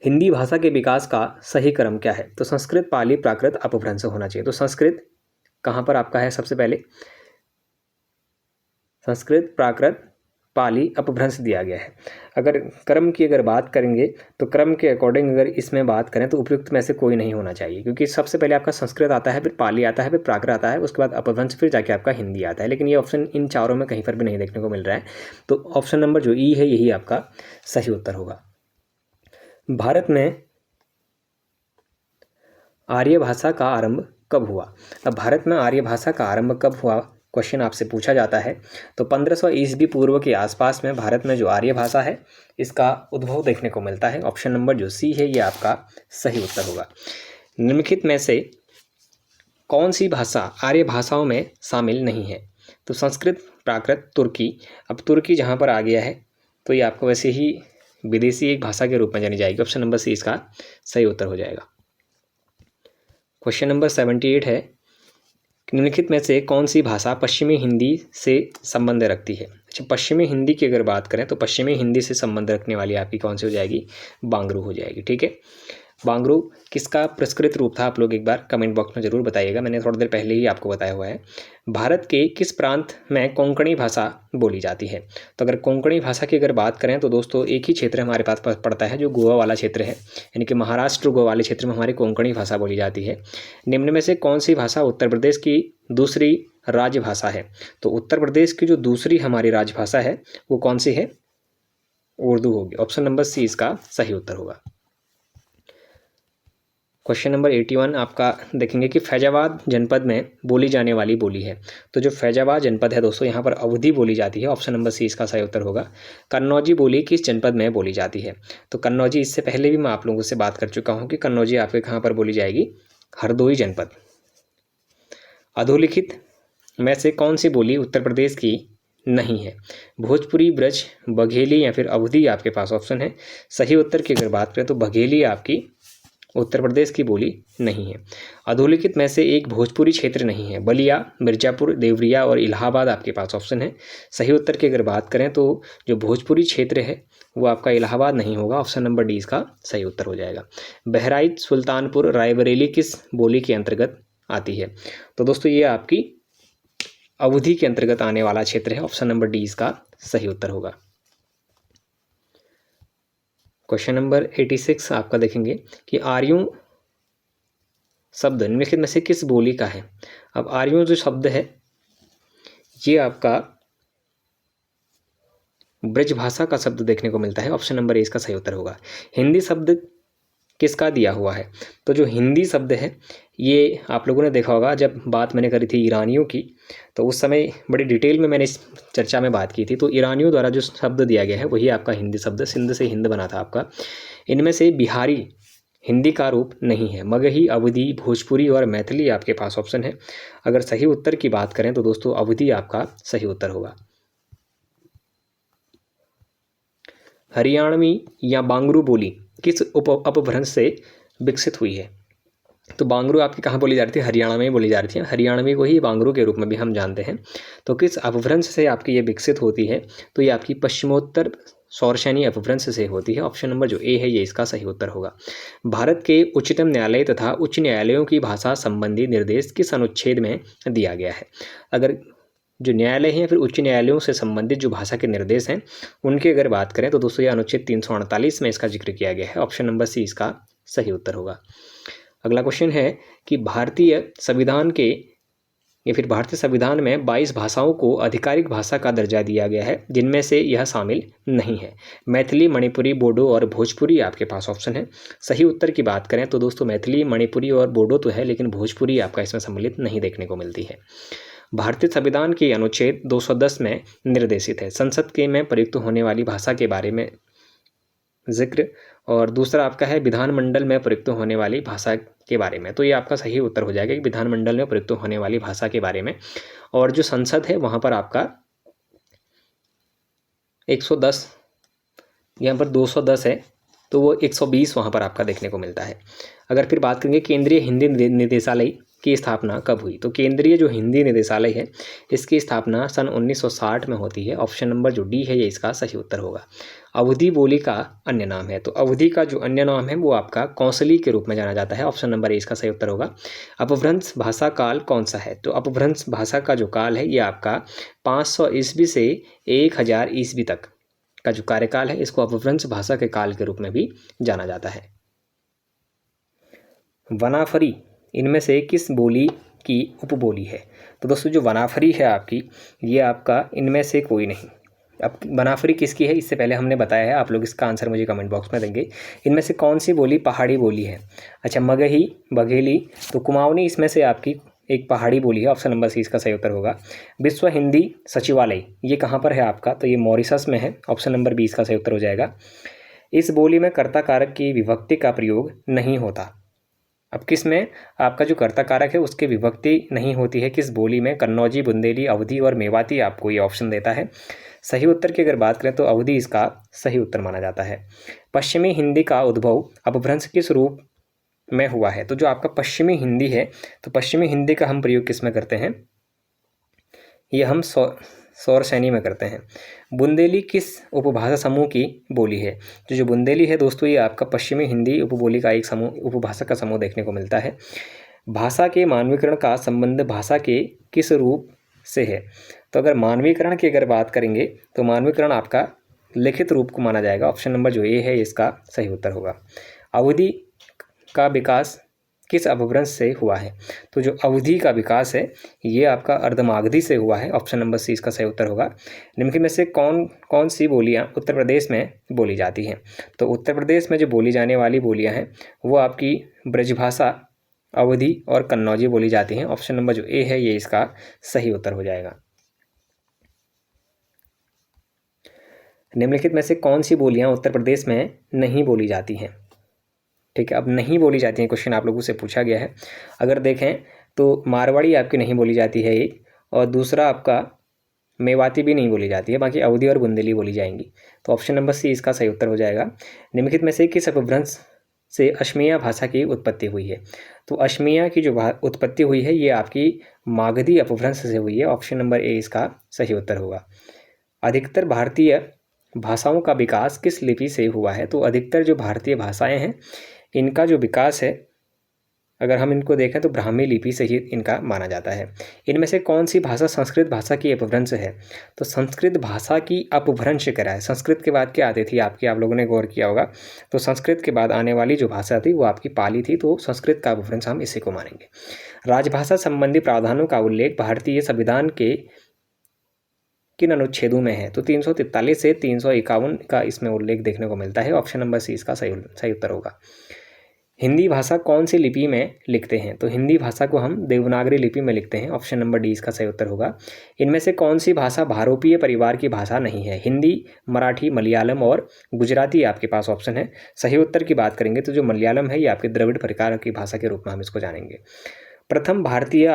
Speaker 1: हिंदी भाषा के विकास का सही क्रम क्या है? तो संस्कृत, पाली, प्राकृत, अपभ्रंश होना चाहिए। तो संस्कृत कहाँ पर आपका है? सबसे पहले संस्कृत, प्राकृत, पाली, अपभ्रंश दिया गया है। अगर क्रम की अगर बात करेंगे तो क्रम के अकॉर्डिंग अगर इसमें बात करें तो उपयुक्त में से कोई नहीं होना चाहिए, क्योंकि सबसे पहले आपका संस्कृत आता है, फिर पाली आता है, फिर प्राकृत आता है, उसके बाद अपभ्रंश, फिर जाके आपका हिंदी आता है। लेकिन ये ऑप्शन इन चारों में कहीं पर भी नहीं देखने को मिल रहा है, तो ऑप्शन नंबर जो ई है यही आपका सही उत्तर होगा। भारत में आर्य भाषा का आरंभ कब हुआ? अब भारत में आर्य भाषा का आरंभ कब हुआ क्वेश्चन आपसे पूछा जाता है, तो 1500 ईस्वी पूर्व के आसपास में भारत में जो आर्य भाषा है इसका उद्भव देखने को मिलता है। ऑप्शन नंबर जो सी है ये आपका सही उत्तर होगा। निम्नलिखित में से कौन सी भाषा आर्य भाषाओं में शामिल नहीं है? तो संस्कृत, प्राकृत, तुर्की। अब तुर्की जहाँ पर आ गया है तो ये आपको वैसे ही विदेशी एक भाषा के रूप में जानी जाएगी। ऑप्शन नंबर सी इसका सही उत्तर हो जाएगा। क्वेश्चन नंबर 78 है, निम्नलिखित में से कौन सी भाषा पश्चिमी हिंदी से संबंध रखती है? अच्छा, पश्चिमी हिंदी की अगर बात करें तो पश्चिमी हिंदी से संबंध रखने वाली आपकी कौन सी हो जाएगी? बांगरू हो जाएगी। ठीक है, बांगरू किसका प्रस्कृत रूप था? आप लोग एक बार कमेंट बॉक्स में ज़रूर बताइएगा, मैंने थोड़ी देर पहले ही आपको बताया हुआ है। भारत के किस प्रांत में कोंकणी भाषा बोली जाती है? तो अगर कोंकणी भाषा की अगर बात करें तो दोस्तों एक ही क्षेत्र हमारे पास पड़ता है जो गोवा वाला क्षेत्र है, यानी कि महाराष्ट्र गोवा वाले क्षेत्र में हमारी कोंकणी भाषा बोली जाती है। निम्न में से कौन सी भाषा उत्तर प्रदेश की दूसरी राजभाषा है? तो उत्तर प्रदेश की जो दूसरी हमारी राजभाषा है वो कौन सी है? उर्दू होगी। ऑप्शन नंबर सी इसका सही उत्तर होगा। क्वेश्चन नंबर 81 आपका देखेंगे कि फैजाबाद जनपद में बोली जाने वाली बोली है। तो जो फैजाबाद जनपद है दोस्तों यहाँ पर अवधी बोली जाती है। ऑप्शन नंबर सी इसका सही उत्तर होगा। कन्नौजी बोली किस जनपद में बोली जाती है? तो कन्नौजी, इससे पहले भी मैं आप लोगों से बात कर चुका हूँ कि कन्नौजी आपके कहाँ पर बोली जाएगी? हरदोई जनपद। अधोलिखित में से कौन सी बोली उत्तर प्रदेश की नहीं है? भोजपुरी, ब्रज, बघेली या फिर अवधी आपके पास ऑप्शन है। सही उत्तर की अगर बात करें तो बघेली आपकी उत्तर प्रदेश की बोली नहीं है। अधोलिखित में से एक भोजपुरी क्षेत्र नहीं है। बलिया, मिर्जापुर, देवरिया और इलाहाबाद आपके पास ऑप्शन है। सही उत्तर की अगर बात करें तो जो भोजपुरी क्षेत्र है वो आपका इलाहाबाद नहीं होगा। ऑप्शन नंबर डी इसका सही उत्तर हो जाएगा। बहराइच, सुल्तानपुर, रायबरेली किस बोली के अंतर्गत आती है? तो दोस्तों ये आपकी अवधी के अंतर्गत आने वाला क्षेत्र है। ऑप्शन नंबर डी इसका सही उत्तर होगा। क्वेश्चन नंबर 86 आपका देखेंगे कि आर्यों शब्द निम्नलिखित में से किस बोली का है? अब आर्यों जो शब्द है ये आपका ब्रज भाषा का शब्द देखने को मिलता है। ऑप्शन नंबर ए इसका सही उत्तर होगा। हिंदी शब्द किसका दिया हुआ है? तो जो हिंदी शब्द है ये आप लोगों ने देखा होगा, जब बात मैंने करी थी ईरानियों की तो उस समय बड़ी डिटेल में मैंने इस चर्चा में बात की थी। तो ईरानियों द्वारा जो शब्द दिया गया है वही आपका हिंदी शब्द, सिंध से हिंद बना था आपका। इनमें से बिहारी हिंदी का रूप नहीं है। मगही, अवधी, भोजपुरी और मैथिली आपके पास ऑप्शन है। अगर सही उत्तर की बात करें तो दोस्तों अवधी आपका सही उत्तर होगा। हरियाणवी या बांगरू बोली किस अपभ्रंश से विकसित हुई है? तो बांगरू आपकी कहाँ बोली जा रही थी? हरियाणा में ही बोली जा रही थी। हरियाणवी को ही बांगरू के रूप में भी हम जानते हैं। तो किस अपभ्रंश से आपकी ये विकसित होती है? तो ये आपकी पश्चिमोत्तर सौरसेनी अपभ्रंश से होती है। ऑप्शन नंबर जो ए है ये इसका सही उत्तर होगा। भारत के उच्चतम न्यायालय तथा उच्च न्यायालयों की भाषा संबंधी निर्देश किस अनुच्छेद में दिया गया है? अगर जो न्यायालय हैं फिर उच्च न्यायालयों से संबंधित जो भाषा के निर्देश हैं उनकी अगर बात करें तो दोस्तों ये अनुच्छेद 348 में इसका जिक्र किया गया है। ऑप्शन नंबर सी इसका सही उत्तर होगा। अगला क्वेश्चन है कि भारतीय संविधान के या फिर भारतीय संविधान में 22 भाषाओं को आधिकारिक भाषा का दर्जा दिया गया है, जिनमें से यह शामिल नहीं है। मैथिली, मणिपुरी, बोडो और भोजपुरी आपके पास ऑप्शन है। सही उत्तर की बात करें तो दोस्तों मैथिली, मणिपुरी और बोडो तो है, लेकिन भोजपुरी आपका इसमें सम्मिलित नहीं देखने को मिलती है। भारतीय संविधान के अनुच्छेद 210 में निर्देशित है संसद के में प्रयुक्त होने वाली भाषा के बारे में जिक्र, और दूसरा आपका है विधानमंडल में प्रयुक्त होने वाली भाषा के बारे में। तो ये आपका सही उत्तर हो जाएगा कि विधानमंडल में प्रयुक्त होने वाली भाषा के बारे में। और जो संसद है वहाँ पर आपका 110, यहाँ पर 210 है तो वो 120 वहाँ पर आपका देखने को मिलता है। अगर फिर बात करेंगे केंद्रीय हिंदी निदेशालय की स्थापना कब हुई, तो केंद्रीय जो हिंदी निदेशालय है इसकी स्थापना सन 1960 में होती है। ऑप्शन नंबर जो डी है ये इसका सही उत्तर होगा। अवधी बोली का अन्य नाम है, तो अवधी का जो अन्य नाम है वो आपका कौशली के रूप में जाना जाता है। ऑप्शन नंबर ए इसका सही उत्तर होगा। अपभ्रंश भाषा काल कौन सा है, तो अपभ्रंश भाषा का जो काल है ये आपका 500 ईस्वी से 1000 ईस्वी तक का जो कार्यकाल है इसको अपभ्रंश भाषा के काल के रूप में भी जाना जाता है। वनाफरी इनमें से किस बोली की उपबोली है, तो दोस्तों जो वनाफरी है आपकी ये आपका इनमें से कोई नहीं। अब वनाफरी किसकी है इससे पहले हमने बताया है, आप लोग इसका आंसर मुझे कमेंट बॉक्स में देंगे। इनमें से कौन सी बोली पहाड़ी बोली है? अच्छा, मगही, बघेली, तो कुमाऊनी इसमें से आपकी एक पहाड़ी बोली है। ऑप्शन नंबर सी इसका सही उत्तर होगा। विश्व हिंदी सचिवालय ये कहाँ पर है आपका, तो ये मॉरिशस में है। ऑप्शन नंबर बी इसका सही उत्तर हो जाएगा। इस बोली में कर्ता कारक की विभक्ति का प्रयोग नहीं होता। अब किस में आपका जो कर्ता कारक है उसकी विभक्ति नहीं होती है, किस बोली में? कन्नौजी, बुंदेली, अवधी और मेवाती आपको ये ऑप्शन देता है। सही उत्तर की अगर बात करें तो अवधी इसका सही उत्तर माना जाता है। पश्चिमी हिंदी का उद्भव अपभ्रंश किस रूप में हुआ है, तो जो आपका पश्चिमी हिंदी है तो पश्चिमी हिंदी का हम प्रयोग किस में करते हैं, ये हम सौरसेनी में करते हैं। बुंदेली किस उपभाषा समूह की बोली है, तो जो बुंदेली है दोस्तों ये आपका पश्चिमी हिंदी उपबोली का एक समूह, उपभाषा का समूह देखने को मिलता है। भाषा के मानवीकरण का संबंध भाषा के किस रूप से है, तो अगर मानवीकरण की अगर बात करेंगे तो मानवीकरण आपका लिखित रूप को माना जाएगा। ऑप्शन नंबर जो ए है इसका सही उत्तर होगा। अवधि का विकास किस अपभ्रंश से हुआ है, तो जो अवधि का विकास है ये आपका अर्धमागधी से हुआ है। ऑप्शन नंबर सी इसका सही उत्तर होगा। निम्नलिखित में से कौन कौन सी बोलियां उत्तर प्रदेश में बोली जाती हैं, तो उत्तर प्रदेश में जो बोली जाने वाली बोलियां हैं वो आपकी ब्रजभाषा, अवधी और कन्नौजी बोली जाती हैं। ऑप्शन नंबर जो ए है ये इसका सही उत्तर हो जाएगा। निम्नलिखित में से कौन सी बोलियां उत्तर प्रदेश में नहीं बोली जाती हैं, ठीक है। अब नहीं बोली जाती हैं क्वेश्चन आप लोगों से पूछा गया है। अगर देखें तो मारवाड़ी आपकी नहीं बोली जाती है एक, और दूसरा आपका मेवाती भी नहीं बोली जाती है, बाकी अवधी और बुंदेली बोली जाएंगी। तो ऑप्शन नंबर सी इसका सही उत्तर हो जाएगा। निम्नलिखित में से किस अपभ्रंश से अश्मीया भाषा की उत्पत्ति हुई है, तो अश्मीया की जो उत्पत्ति हुई है ये आपकी मागधी अपभ्रंश से हुई है। ऑप्शन नंबर ए इसका सही उत्तर होगा। अधिकतर भारतीय भाषाओं का विकास किस लिपि से हुआ है, तो अधिकतर जो भारतीय भाषाएं हैं इनका जो विकास है अगर हम इनको देखें तो ब्राह्मी लिपि से ही इनका माना जाता है। इनमें से कौन सी भाषा संस्कृत भाषा की अपभ्रंश है, तो संस्कृत भाषा की अपभ्रंश करा है। संस्कृत के बाद क्या आती थी आपकी, आप लोगों ने गौर किया होगा, तो संस्कृत के बाद आने वाली जो भाषा थी वो आपकी पाली थी, तो संस्कृत का अपभ्रंश हम इसी को मानेंगे। राजभाषा संबंधी प्रावधानों का उल्लेख भारतीय संविधान के किन अनुच्छेदों में है, तो 343 से 351 का इसमें उल्लेख देखने को मिलता है। ऑप्शन नंबर सी इसका सही उत्तर होगा। हिंदी भाषा कौन सी लिपि में लिखते हैं, तो हिंदी भाषा को हम देवनागरी लिपि में लिखते हैं। ऑप्शन नंबर डी इसका सही उत्तर होगा। इनमें से कौन सी भाषा भारोपीय परिवार की भाषा नहीं है, हिंदी, मराठी, मलयालम और गुजराती आपके पास ऑप्शन है। सही उत्तर की बात करेंगे तो जो मलयालम है ये आपके द्रविड़ प्रकार की भाषा के रूप में हम इसको जानेंगे। प्रथम भारतीय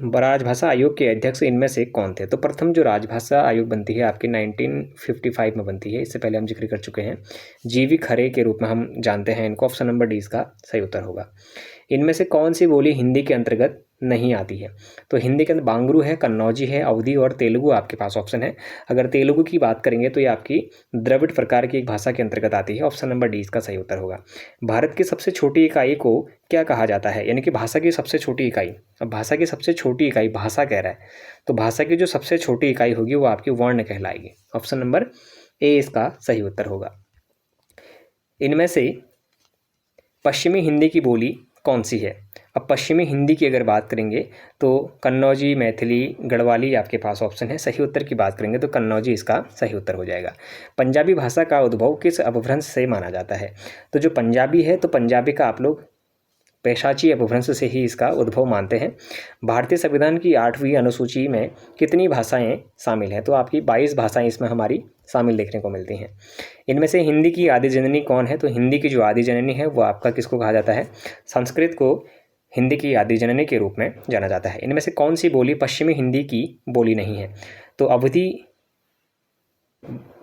Speaker 1: राजभाषा आयोग के अध्यक्ष इनमें से कौन थे, तो प्रथम जो राजभाषा आयोग बनती है आपकी 1955 में बनती है, इससे पहले हम जिक्र कर चुके हैं। जीवी खरे के रूप में हम जानते हैं इनको। ऑप्शन नंबर डी इसका सही उत्तर होगा। इनमें से कौन सी बोली हिंदी के अंतर्गत नहीं आती है? तो हिंदी के अंदर बांग्रू है, कन्नौजी है, अवधी और तेलुगु आपके पास ऑप्शन है। अगर तेलुगु की बात करेंगे तो ये आपकी द्रविड़ प्रकार की एक भाषा के अंतर्गत आती है। ऑप्शन नंबर डी इसका सही उत्तर होगा। भारत की सबसे छोटी इकाई को क्या कहा जाता है? यानी कि भाषा की सबसे छोटी इकाई। अब भाषा की सबसे छोटी इकाई भाषा कह रहा है, तो भाषा की जो सबसे छोटी इकाई होगी वो आपकी वर्ण कहलाएगी। ऑप्शन नंबर ए इसका सही उत्तर होगा। इनमें से पश्चिमी हिंदी की बोली कौन सी है? अब पश्चिमी हिंदी की अगर बात करेंगे तो कन्नौजी, मैथिली, गढ़वाली आपके पास ऑप्शन है। सही उत्तर की बात करेंगे तो कन्नौजी इसका सही उत्तर हो जाएगा। पंजाबी भाषा का उद्भव किस अपभ्रंश से माना जाता है? तो जो पंजाबी है तो पंजाबी का आप लोग पैशाची अपभ्रंश से ही इसका उद्भव मानते हैं। भारतीय संविधान की 8वीं अनुसूची में कितनी भाषाएं शामिल हैं? तो आपकी 22 भाषाएं इसमें हमारी शामिल देखने को मिलती हैं। इनमें से हिंदी की आदि जननी कौन है? तो हिंदी की जो आदि जननी है वो आपका किसको कहा जाता है? संस्कृत को हिंदी की आदि जननी के रूप में जाना जाता है। इनमें से कौन सी बोली पश्चिमी हिंदी की बोली नहीं है? तो अवधी,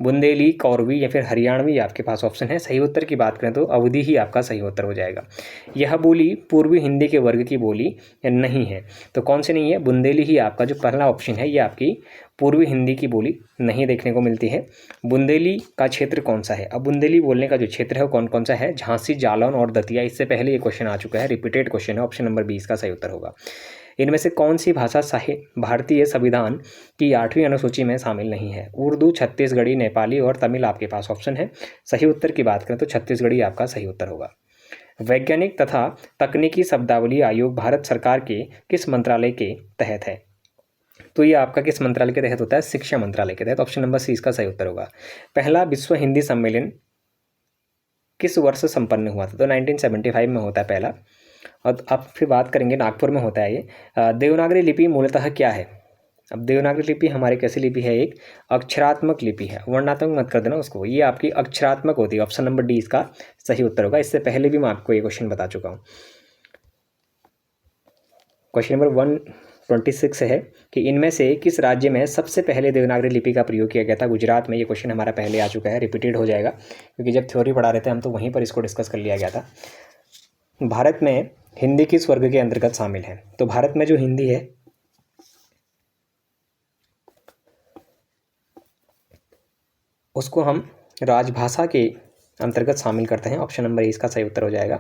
Speaker 1: बुंदेली, कौरवी या फिर हरियाणवी आपके पास ऑप्शन है। सही उत्तर की बात करें तो अवधी ही आपका सही उत्तर हो जाएगा। यह बोली पूर्वी हिंदी के वर्ग की बोली नहीं है, तो कौन सी नहीं है? बुंदेली ही आपका जो पहला ऑप्शन है ये आपकी पूर्वी हिंदी की बोली नहीं देखने को मिलती है। बुंदेली का क्षेत्र कौन सा है? अब बुंदेली बोलने का जो क्षेत्र है वो कौन कौन सा है? झांसी, जालौन और दतिया। इससे पहले ये क्वेश्चन आ चुका है, रिपीटेड क्वेश्चन है। ऑप्शन नंबर 20 का सही उत्तर होगा। इनमें से कौन सी भाषा भारतीय संविधान की 8वीं अनुसूची में शामिल नहीं है? उर्दू, छत्तीसगढ़ी, नेपाली और तमिल आपके पास ऑप्शन है। सही उत्तर की बात करें तो छत्तीसगढ़ी आपका सही उत्तर होगा। वैज्ञानिक तथा तकनीकी शब्दावली आयोग भारत सरकार के किस मंत्रालय के तहत है? तो ये आपका किस मंत्रालय के तहत होता है? शिक्षा मंत्रालय के तहत। ऑप्शन नंबर सी इसका सही उत्तर होगा। पहला विश्व हिंदी सम्मेलन किस वर्ष संपन्न हुआ था? तो 1975 में होता है पहला। और अब फिर बात करेंगे नागपुर में होता है ये। देवनागरी लिपि मूलतः क्या है? अब देवनागरी लिपि हमारी कैसी लिपि है? एक अक्षरात्मक लिपि है। वर्णात्मक मत कर देना उसको, ये आपकी अक्षरात्मक होती है। ऑप्शन नंबर डी इसका सही उत्तर होगा। इससे पहले भी मैं आपको ये क्वेश्चन बता चुका हूँ। क्वेश्चन नंबर 126 है कि इनमें से किस राज्य में सबसे पहले देवनागरी लिपि का प्रयोग किया गया था? गुजरात में। ये क्वेश्चन हमारा पहले आ चुका है, रिपीटेड हो जाएगा क्योंकि जब थ्योरी पढ़ा रहे थे हम तो वहीं पर इसको डिस्कस कर लिया गया था। भारत में हिंदी किस वर्ग के अंतर्गत शामिल है? तो भारत में जो हिंदी है उसको हम राजभाषा के अंतर्गत शामिल करते हैं। ऑप्शन नंबर ए इसका सही उत्तर हो जाएगा।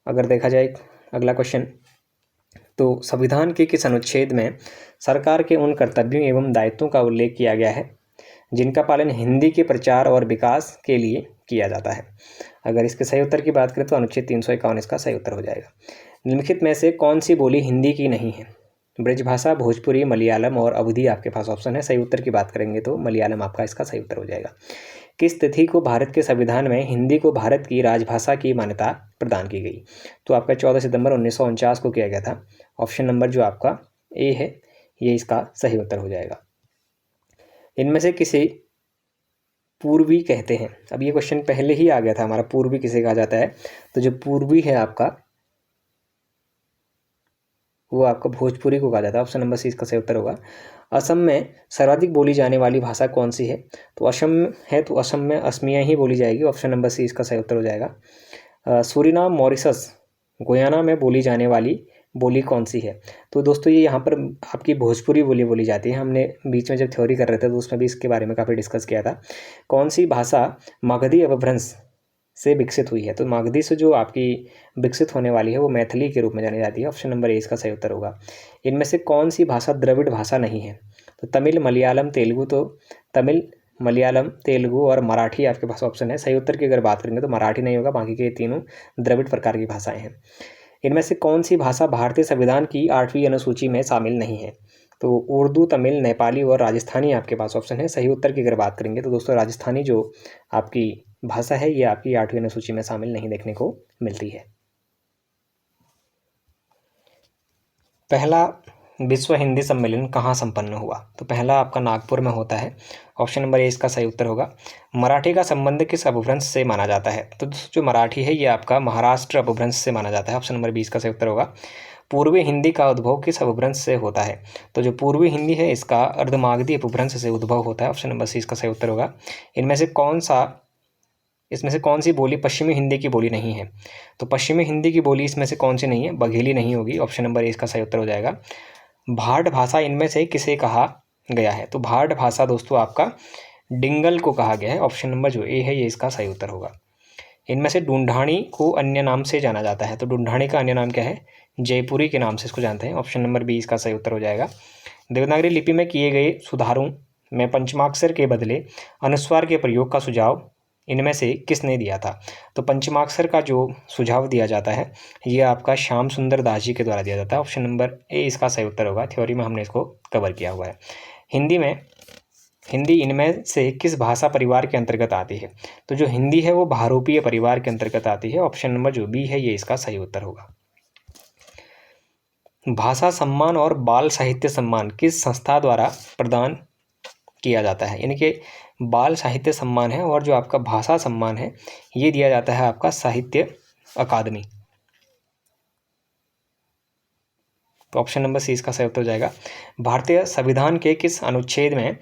Speaker 1: अगर देखा जाए अगला क्वेश्चन, तो संविधान के किस अनुच्छेद में सरकार के उन कर्तव्यों एवं दायित्वों का उल्लेख किया गया है जिनका पालन हिंदी के प्रचार और विकास के लिए किया जाता है? अगर इसके सही उत्तर की बात करें तो अनुच्छेद 351 इसका सही उत्तर हो जाएगा। निम्नलिखित में से कौन सी बोली हिंदी की नहीं है? ब्रजभाषा, भोजपुरी, मलयालम और अवधी आपके पास ऑप्शन है। सही उत्तर की बात करेंगे तो मलयालम आपका इसका सही उत्तर हो जाएगा। किस तिथि को भारत के संविधान में हिंदी को भारत की राजभाषा की मान्यता प्रदान की गई? तो आपका 14 सितंबर 1949 को किया गया था। ऑप्शन नंबर जो आपका ए है ये इसका सही उत्तर हो जाएगा। इनमें से किसे पूर्वी कहते हैं? अब ये क्वेश्चन पहले ही आ गया था हमारा, पूर्वी किसे कहा जाता है? तो जो पूर्वी है आपका वो आपका भोजपुरी को कहा जाता है। ऑप्शन नंबर सी इसका सही उत्तर होगा। असम में सर्वाधिक बोली जाने वाली भाषा कौन सी है? तो असम है तो असम में असमिया ही बोली जाएगी। ऑप्शन नंबर सी इसका सही उत्तर हो जाएगा। सूरीनाम, मॉरिशस, गुयाना में बोली जाने वाली बोली कौन सी है? तो दोस्तों ये यहाँ पर आपकी भोजपुरी बोली जाती है। हमने बीच में जब थ्योरी कर रहे थे तो उसमें भी इसके बारे में काफ़ी डिस्कस किया था। कौन सी भाषा मगधी अपभ्रंश से विकसित हुई है? तो मगधी से जो आपकी विकसित होने वाली है वो मैथिली के रूप में जानी जाती है। ऑप्शन नंबर ए इसका सही उत्तर होगा। इनमें से कौन सी भाषा द्रविड़ भाषा नहीं है? तो तमिल, मलयालम, तेलुगु। तो तमिल, मलयालम, तेलुगु और मराठी आपके पास ऑप्शन है। सही उत्तर की अगर बात करेंगे तो मराठी नहीं होगा, बाकी के तीनों द्रविड़ प्रकार की भाषाएं हैं। इनमें से कौन सी भाषा भारतीय संविधान की 8वीं अनुसूची में शामिल नहीं है? तो उर्दू, तमिल, नेपाली और राजस्थानी आपके पास ऑप्शन है। सही उत्तर की अगर बात करेंगे तो दोस्तों राजस्थानी जो आपकी भाषा है ये आपकी 8वीं अनुसूची में शामिल नहीं देखने को मिलती है। पहला विश्व हिंदी सम्मेलन कहाँ संपन्न हुआ? तो पहला आपका नागपुर में होता है। ऑप्शन नंबर ए इसका सही उत्तर होगा। मराठी का संबंध किस अपभ्रंश से माना जाता है? तो जो मराठी है ये आपका महाराष्ट्र अपभ्रंश से माना जाता है। ऑप्शन नंबर 20 का सही उत्तर होगा। पूर्वी हिंदी का उद्भव किस अपभ्रंश से होता है? तो जो पूर्वी हिंदी है इसका अर्धमागधी अपभ्रंश से उद्भव होता है। ऑप्शन नंबर सी इसका सही उत्तर होगा। इनमें से कौन सा इसमें से कौन सी बोली पश्चिमी हिंदी की बोली नहीं है? तो पश्चिमी हिंदी की बोली इसमें से कौन सी नहीं है? बघेली नहीं होगी, ऑप्शन नंबर ए इसका सही उत्तर हो जाएगा। भाट भाषा इनमें से किसे कहा गया है? तो भाट भाषा दोस्तों आपका डिंगल को कहा गया है, ऑप्शन नंबर जो ए है ये इसका सही उत्तर होगा। इनमें से ढूंढानी को अन्य नाम से जाना जाता है, तो ढूंढानी का अन्य नाम क्या है? जयपुरी के नाम से इसको जानते हैं, ऑप्शन नंबर बी इसका सही उत्तर हो जाएगा। देवनागरी लिपि में किए गए सुधारों में पंचमाक्षर के बदले अनुस्वार के प्रयोग का सुझाव इनमें से किसने दिया था? तो पंचमाक्षर का जो सुझाव दिया जाता है ये आपका श्याम सुंदर दास जी के द्वारा दिया जाता है, ऑप्शन नंबर ए इसका सही उत्तर होगा। थ्योरी में हमने इसको कवर किया हुआ है। हिंदी इनमें से किस भाषा परिवार के अंतर्गत आती है? तो जो हिंदी है वो बहुरूपीय परिवार के अंतर्गत आती है, ऑप्शन नंबर जो बी है ये इसका सही उत्तर होगा। भाषा सम्मान और बाल साहित्य सम्मान किस संस्था द्वारा प्रदान किया जाता है? यानी कि बाल साहित्य सम्मान है और जो आपका भाषा सम्मान है ये दिया जाता है आपका साहित्य अकादमी, तो ऑप्शन नंबर सी इसका सही उत्तर हो जाएगा। भारतीय संविधान के किस अनुच्छेद में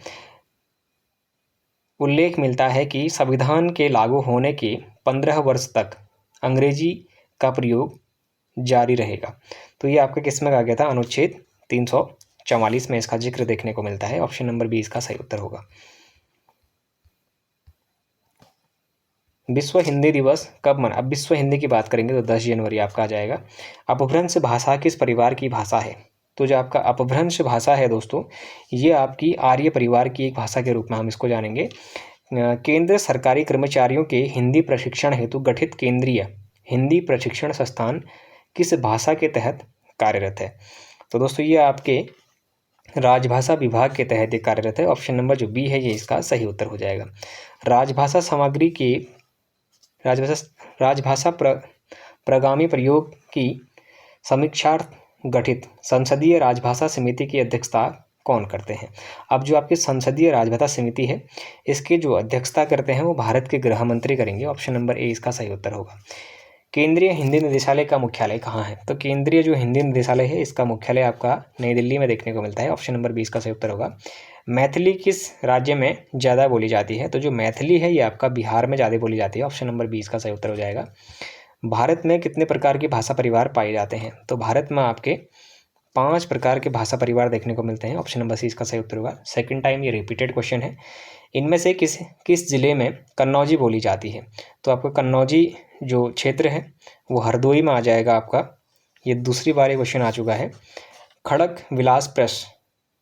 Speaker 1: उल्लेख मिलता है कि संविधान के लागू होने के 15 वर्ष तक अंग्रेजी का प्रयोग जारी रहेगा? तो ये आपका किस में कहा गया था? अनुच्छेद 344 में इसका जिक्र देखने को मिलता है, ऑप्शन नंबर बी इसका सही उत्तर होगा। विश्व हिंदी दिवस कब मना? अब विश्व हिंदी की बात करेंगे तो 10 जनवरी आपका आ जाएगा। अपभ्रंश भाषा किस परिवार की भाषा है? तो जो आपका अपभ्रंश भाषा है दोस्तों ये आपकी आर्य परिवार की एक भाषा के रूप में हम इसको जानेंगे। केंद्र सरकारी कर्मचारियों के हिंदी प्रशिक्षण हेतु गठित केंद्रीय हिंदी प्रशिक्षण संस्थान किस भाषा के तहत कार्यरत है? तो दोस्तों ये आपके राजभाषा विभाग के तहत ये कार्यरत है, ऑप्शन नंबर जो बी है ये इसका सही उत्तर हो जाएगा। राजभाषा सामग्री के राजभाषा प्रगामी प्रयोग की समीक्षार्थ गठित संसदीय राजभाषा समिति की अध्यक्षता कौन करते हैं? अब जो आपकी संसदीय राजभाषा समिति है इसकी जो अध्यक्षता करते हैं वो भारत के गृह मंत्री करेंगे, ऑप्शन नंबर ए इसका सही उत्तर होगा। केंद्रीय हिंदी निदेशालय का मुख्यालय कहाँ है? तो केंद्रीय जो हिंदी निदेशालय है इसका मुख्यालय आपका नई दिल्ली में देखने को मिलता है, ऑप्शन नंबर 20 का सही उत्तर होगा। मैथिली किस राज्य में ज़्यादा बोली जाती है? तो जो मैथिली है ये आपका बिहार में ज़्यादा बोली जाती है, ऑप्शन नंबर 20 का सही उत्तर हो जाएगा। भारत में कितने प्रकार के भाषा परिवार पाए जाते हैं? तो भारत में आपके 5 प्रकार के भाषा परिवार देखने को मिलते हैं, ऑप्शन नंबर सी इसका सही उत्तर होगा। सेकंड टाइम ये रिपीटेड क्वेश्चन है। इनमें से किस जिले में कन्नौजी बोली जाती है? तो आपका कन्नौजी जो क्षेत्र है वो हरदोई में आ जाएगा आपका, ये दूसरी बार ये क्वेश्चन आ चुका है। खड़ग विलास प्रेस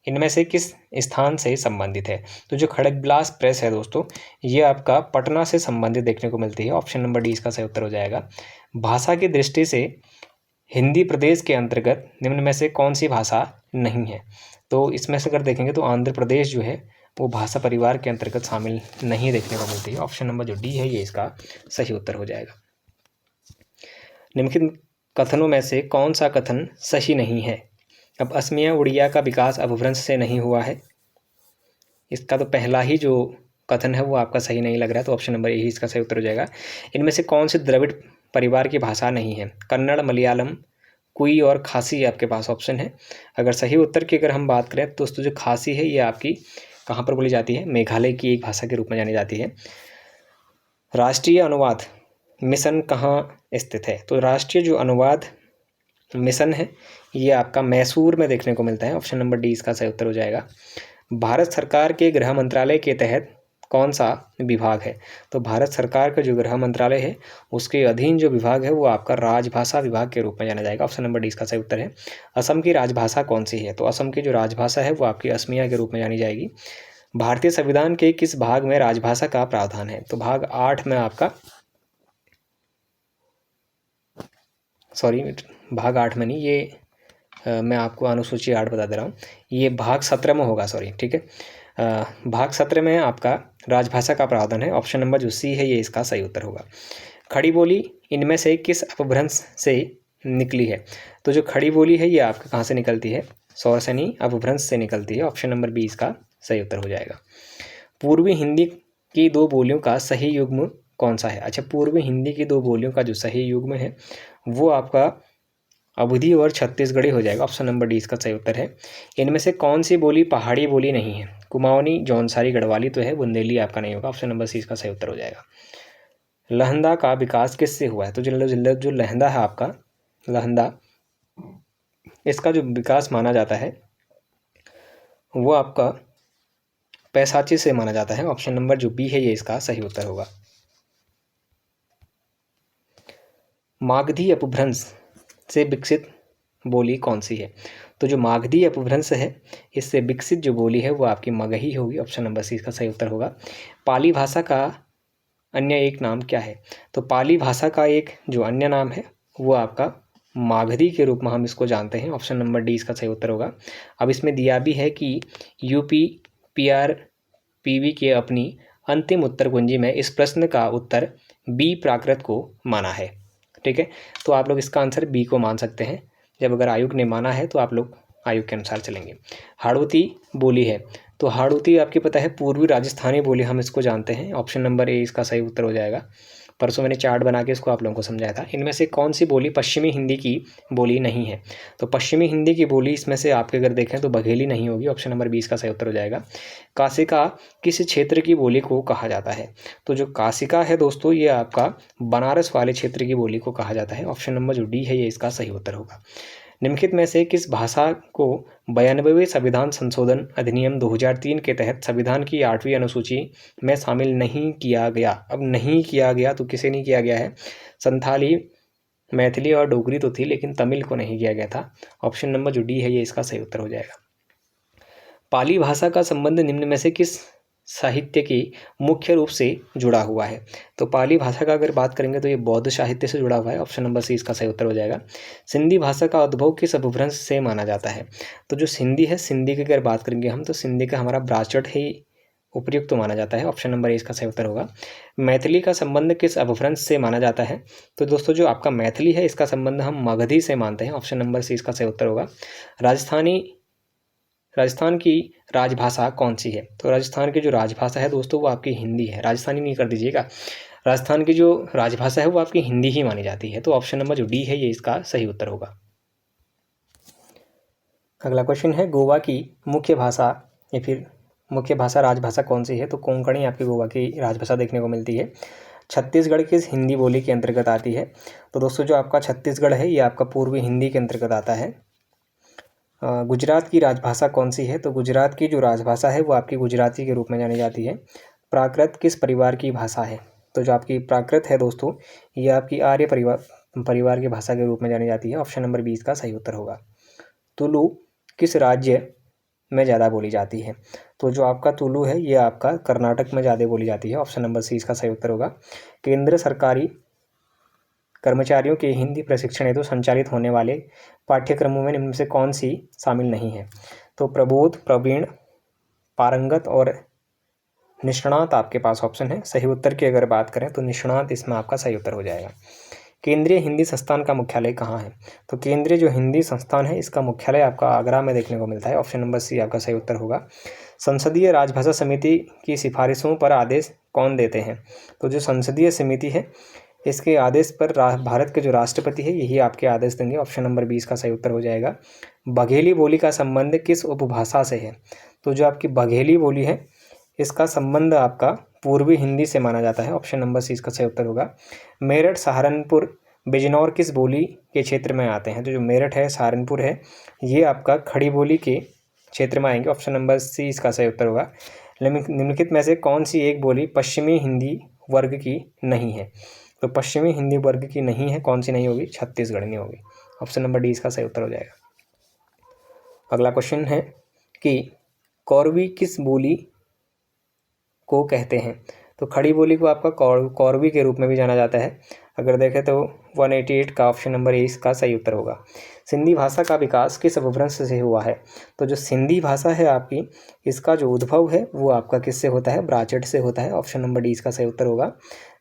Speaker 1: इनमें से किस स्थान से संबंधित है? तो जो खड़ग विलास प्रेस है दोस्तों ये आपका पटना से संबंधित देखने को मिलती है, ऑप्शन नंबर डी इसका सही उत्तर हो जाएगा। भाषा की दृष्टि से हिंदी प्रदेश के अंतर्गत निम्न में से कौन सी भाषा नहीं है? तो इसमें से अगर देखेंगे तो आंध्र प्रदेश जो है वो भाषा परिवार के अंतर्गत शामिल नहीं देखने को मिलती है, ऑप्शन नंबर जो डी है ये इसका सही उत्तर हो जाएगा। निम्नलिखित कथनों में से कौन सा कथन सही नहीं है? अब असमिया उड़िया का विकास अपभ्रंश से नहीं हुआ है, इसका तो पहला ही जो कथन है वो आपका सही नहीं लग रहा है, तो ऑप्शन नंबर ए ही इसका सही उत्तर हो जाएगा। इनमें से कौन से द्रविड़ परिवार की भाषा नहीं है? कन्नड़, मलयालम, कुई और खासी आपके पास ऑप्शन है। अगर सही उत्तर की अगर हम बात करें तो दोस्तों जो खासी है ये आपकी कहाँ पर बोली जाती है? मेघालय की एक भाषा के रूप में जानी जाती है। राष्ट्रीय अनुवाद मिशन कहाँ स्थित है? तो राष्ट्रीय जो अनुवाद मिशन है ये आपका मैसूर में देखने को मिलता है, ऑप्शन नंबर डी इसका सही उत्तर हो जाएगा। भारत सरकार के गृह मंत्रालय के तहत कौन सा विभाग है? तो भारत सरकार का जो गृह मंत्रालय है उसके अधीन जो विभाग है वो आपका राजभाषा विभाग के रूप में जाना जाएगा, ऑप्शन नंबर डी इसका सही उत्तर है। असम की राजभाषा कौन सी है? तो असम की जो राजभाषा है वो आपकी असमिया के रूप में जानी जाएगी। भारतीय संविधान के किस भाग में राजभाषा का प्रावधान है? तो भाग 8 में आपका भाग 8 में नहीं, ये मैं आपको अनुसूची 8 बता दे रहा हूँ, ये भाग 17 में होगा, ठीक है। भाग 17 में आपका राजभाषा का प्रावधान है, ऑप्शन नंबर जो सी है ये इसका सही उत्तर होगा। खड़ी बोली इनमें से किस अपभ्रंश से निकली है? तो जो खड़ी बोली है ये आपका कहाँ से निकलती है? सौरसेनी अपभ्रंश से निकलती है, ऑप्शन नंबर बी इसका सही उत्तर हो जाएगा। पूर्वी हिंदी की 2 बोलियों का सही युग्म कौन सा है? अच्छा, पूर्वी हिंदी की 2 बोलियों का जो सही युग्म है वो आपका अवधी और छत्तीसगढ़ी हो जाएगा, ऑप्शन नंबर डी इसका सही उत्तर है। इनमें से कौन सी बोली पहाड़ी बोली नहीं है? कुमाऊनी, जौनसारी, गढ़वाली तो है, बुंदेली आपका नहीं होगा, ऑप्शन नंबर सी इसका सही उत्तर हो जाएगा। लहंदा का विकास किससे हुआ है? तो जो लहंदा है आपका, लहंदा, इसका जो विकास माना जाता है वो आपका पैसाची से माना जाता है। ऑप्शन नंबर जो बी है ये इसका सही उत्तर होगा। मागधी अपभ्रंश से विकसित बोली कौन सी है? तो जो मागधी अपभ्रंश है इससे विकसित जो बोली है वो आपकी मगही होगी। ऑप्शन नंबर सी इसका सही उत्तर होगा। पाली भाषा का अन्य एक नाम क्या है? तो पाली भाषा का एक जो अन्य नाम है वो आपका मागधी के रूप में हम इसको जानते हैं। ऑप्शन नंबर डी इसका सही उत्तर होगा। अब इसमें दिया भी है कि यूपी पीआरपीवी के अपनी अंतिम उत्तर कुंजी में इस प्रश्न का उत्तर बी प्राकृत को माना है। ठीक है, तो आप लोग इसका आंसर बी को मान सकते हैं। जब अगर आयोग ने माना है तो आप लोग आयोग के अनुसार चलेंगे। हाड़ौती बोली है, तो हाड़ौती आपकी पता है पूर्वी राजस्थानी बोली, हम इसको जानते हैं। ऑप्शन नंबर ए इसका सही उत्तर हो जाएगा। परसों मैंने चार्ट बना के इसको आप लोगों को समझाया था। इनमें से कौन सी बोली पश्चिमी हिंदी की बोली नहीं है? तो पश्चिमी हिंदी की बोली इसमें से आपके अगर देखें तो बघेली नहीं होगी। ऑप्शन नंबर 20 का सही उत्तर हो जाएगा। काशिका किस क्षेत्र की बोली को कहा जाता है? तो जो काशिका है दोस्तों ये आपका बनारस वाले क्षेत्र की बोली को कहा जाता है। ऑप्शन नंबर जो डी है ये इसका सही उत्तर होगा। निम्नलिखित में से किस भाषा को 92वें संविधान संशोधन अधिनियम 2003 के तहत संविधान की 8वीं अनुसूची में शामिल नहीं किया गया? अब नहीं किया गया तो किसे नहीं किया गया है? संथाली, मैथिली और डोगरी तो थी लेकिन तमिल को नहीं किया गया था। ऑप्शन नंबर जो डी है ये इसका सही उत्तर हो जाएगा। पाली भाषा का संबंध निम्न में से किस साहित्य की मुख्य रूप से जुड़ा हुआ है? तो पाली भाषा का अगर बात करेंगे तो ये बौद्ध साहित्य से जुड़ा हुआ है। ऑप्शन नंबर सी इसका सही उत्तर हो जाएगा। सिंधी भाषा का उद्भव किस अपभ्रंश से माना जाता है? तो जो सिंधी है, सिंधी की अगर बात करेंगे हम तो सिंधी का हमारा ब्राचट ही उपयुक्त तो माना जाता है। ऑप्शन नंबर ए इसका सही उत्तर होगा। मैथिली का संबंध किस अपभ्रंश से माना जाता है? तो दोस्तों जो आपका मैथिली है इसका संबंध हम मगधी से मानते हैं। ऑप्शन नंबर सी इसका सही उत्तर होगा। राजस्थान की राजभाषा कौन सी है? तो राजस्थान की जो राजभाषा है दोस्तों वो आपकी हिंदी है। राजस्थानी नहीं कर दीजिएगा। राजस्थान की जो राजभाषा है वो आपकी हिंदी ही मानी जाती है। तो ऑप्शन नंबर जो डी है ये इसका सही उत्तर होगा। अगला क्वेश्चन है गोवा की मुख्य भाषा या फिर मुख्य भाषा राजभाषा कौन सी है? तो कोंकणी आपकी गोवा की राजभाषा देखने को मिलती है। छत्तीसगढ़ किस हिंदी बोली के अंतर्गत आती है? तो दोस्तों जो आपका छत्तीसगढ़ है ये आपका पूर्वी हिंदी के अंतर्गत आता है। गुजरात की राजभाषा कौन सी है? तो गुजरात की जो राजभाषा है वो आपकी गुजराती के रूप में जानी जाती है। प्राकृत किस परिवार की भाषा है? तो जो आपकी प्राकृत है दोस्तों ये आपकी आर्य परिवार की भाषा के रूप में जानी जाती है। ऑप्शन नंबर 20 का सही उत्तर होगा। तुलु किस राज्य में ज़्यादा बोली जाती है? तो जो आपका तुलु है ये आपका कर्नाटक में ज़्यादा बोली जाती है। ऑप्शन नंबर सी इसका सही उत्तर होगा। केंद्र सरकारी कर्मचारियों के हिंदी प्रशिक्षण हेतु संचालित होने वाले पाठ्यक्रमों में निम्न से कौन सी शामिल नहीं है? तो प्रबोध, प्रवीण, पारंगत और निष्णात आपके पास ऑप्शन है। सही उत्तर की अगर बात करें तो निष्णात इसमें आपका सही उत्तर हो जाएगा। केंद्रीय हिंदी संस्थान का मुख्यालय कहाँ है? तो केंद्रीय जो हिंदी संस्थान है इसका मुख्यालय आपका आगरा में देखने को मिलता है। ऑप्शन नंबर सी आपका सही उत्तर होगा। संसदीय राजभाषा समिति की सिफारिशों पर आदेश कौन देते हैं? तो जो संसदीय समिति है इसके आदेश पर भारत के जो राष्ट्रपति है यही आपके आदेश देंगे। ऑप्शन नंबर 20 का सही उत्तर हो जाएगा। बघेली बोली का संबंध किस उपभाषा से है? तो जो आपकी बघेली बोली है इसका संबंध आपका पूर्वी हिंदी से माना जाता है। ऑप्शन नंबर सी इसका सही उत्तर होगा। मेरठ, सहारनपुर, बिजनौर किस बोली के क्षेत्र में आते हैं? तो जो मेरठ है, सहारनपुर है ये आपका खड़ी बोली के क्षेत्र में आएंगे। ऑप्शन नंबर सी इसका सही उत्तर होगा। निम्नलिखित में से कौन सी एक बोली पश्चिमी हिंदी वर्ग की नहीं है? तो पश्चिमी हिंदी वर्ग की नहीं है, कौन सी नहीं होगी? छत्तीसगढ़ी होगी। ऑप्शन नंबर डी इसका सही उत्तर हो जाएगा। अगला क्वेश्चन है कि कौरवी किस बोली को कहते हैं? तो खड़ी बोली को आपका कौरवी के रूप में भी जाना जाता है। अगर देखें तो 188 का ऑप्शन नंबर ए इसका सही उत्तर होगा। सिंधी भाषा का विकास किस अपभ्रंश से हुआ है? तो जो सिंधी भाषा है आपकी इसका जो उद्भव है वो आपका किससे होता है? ब्राचट से होता है। ऑप्शन नंबर डी इसका सही उत्तर होगा।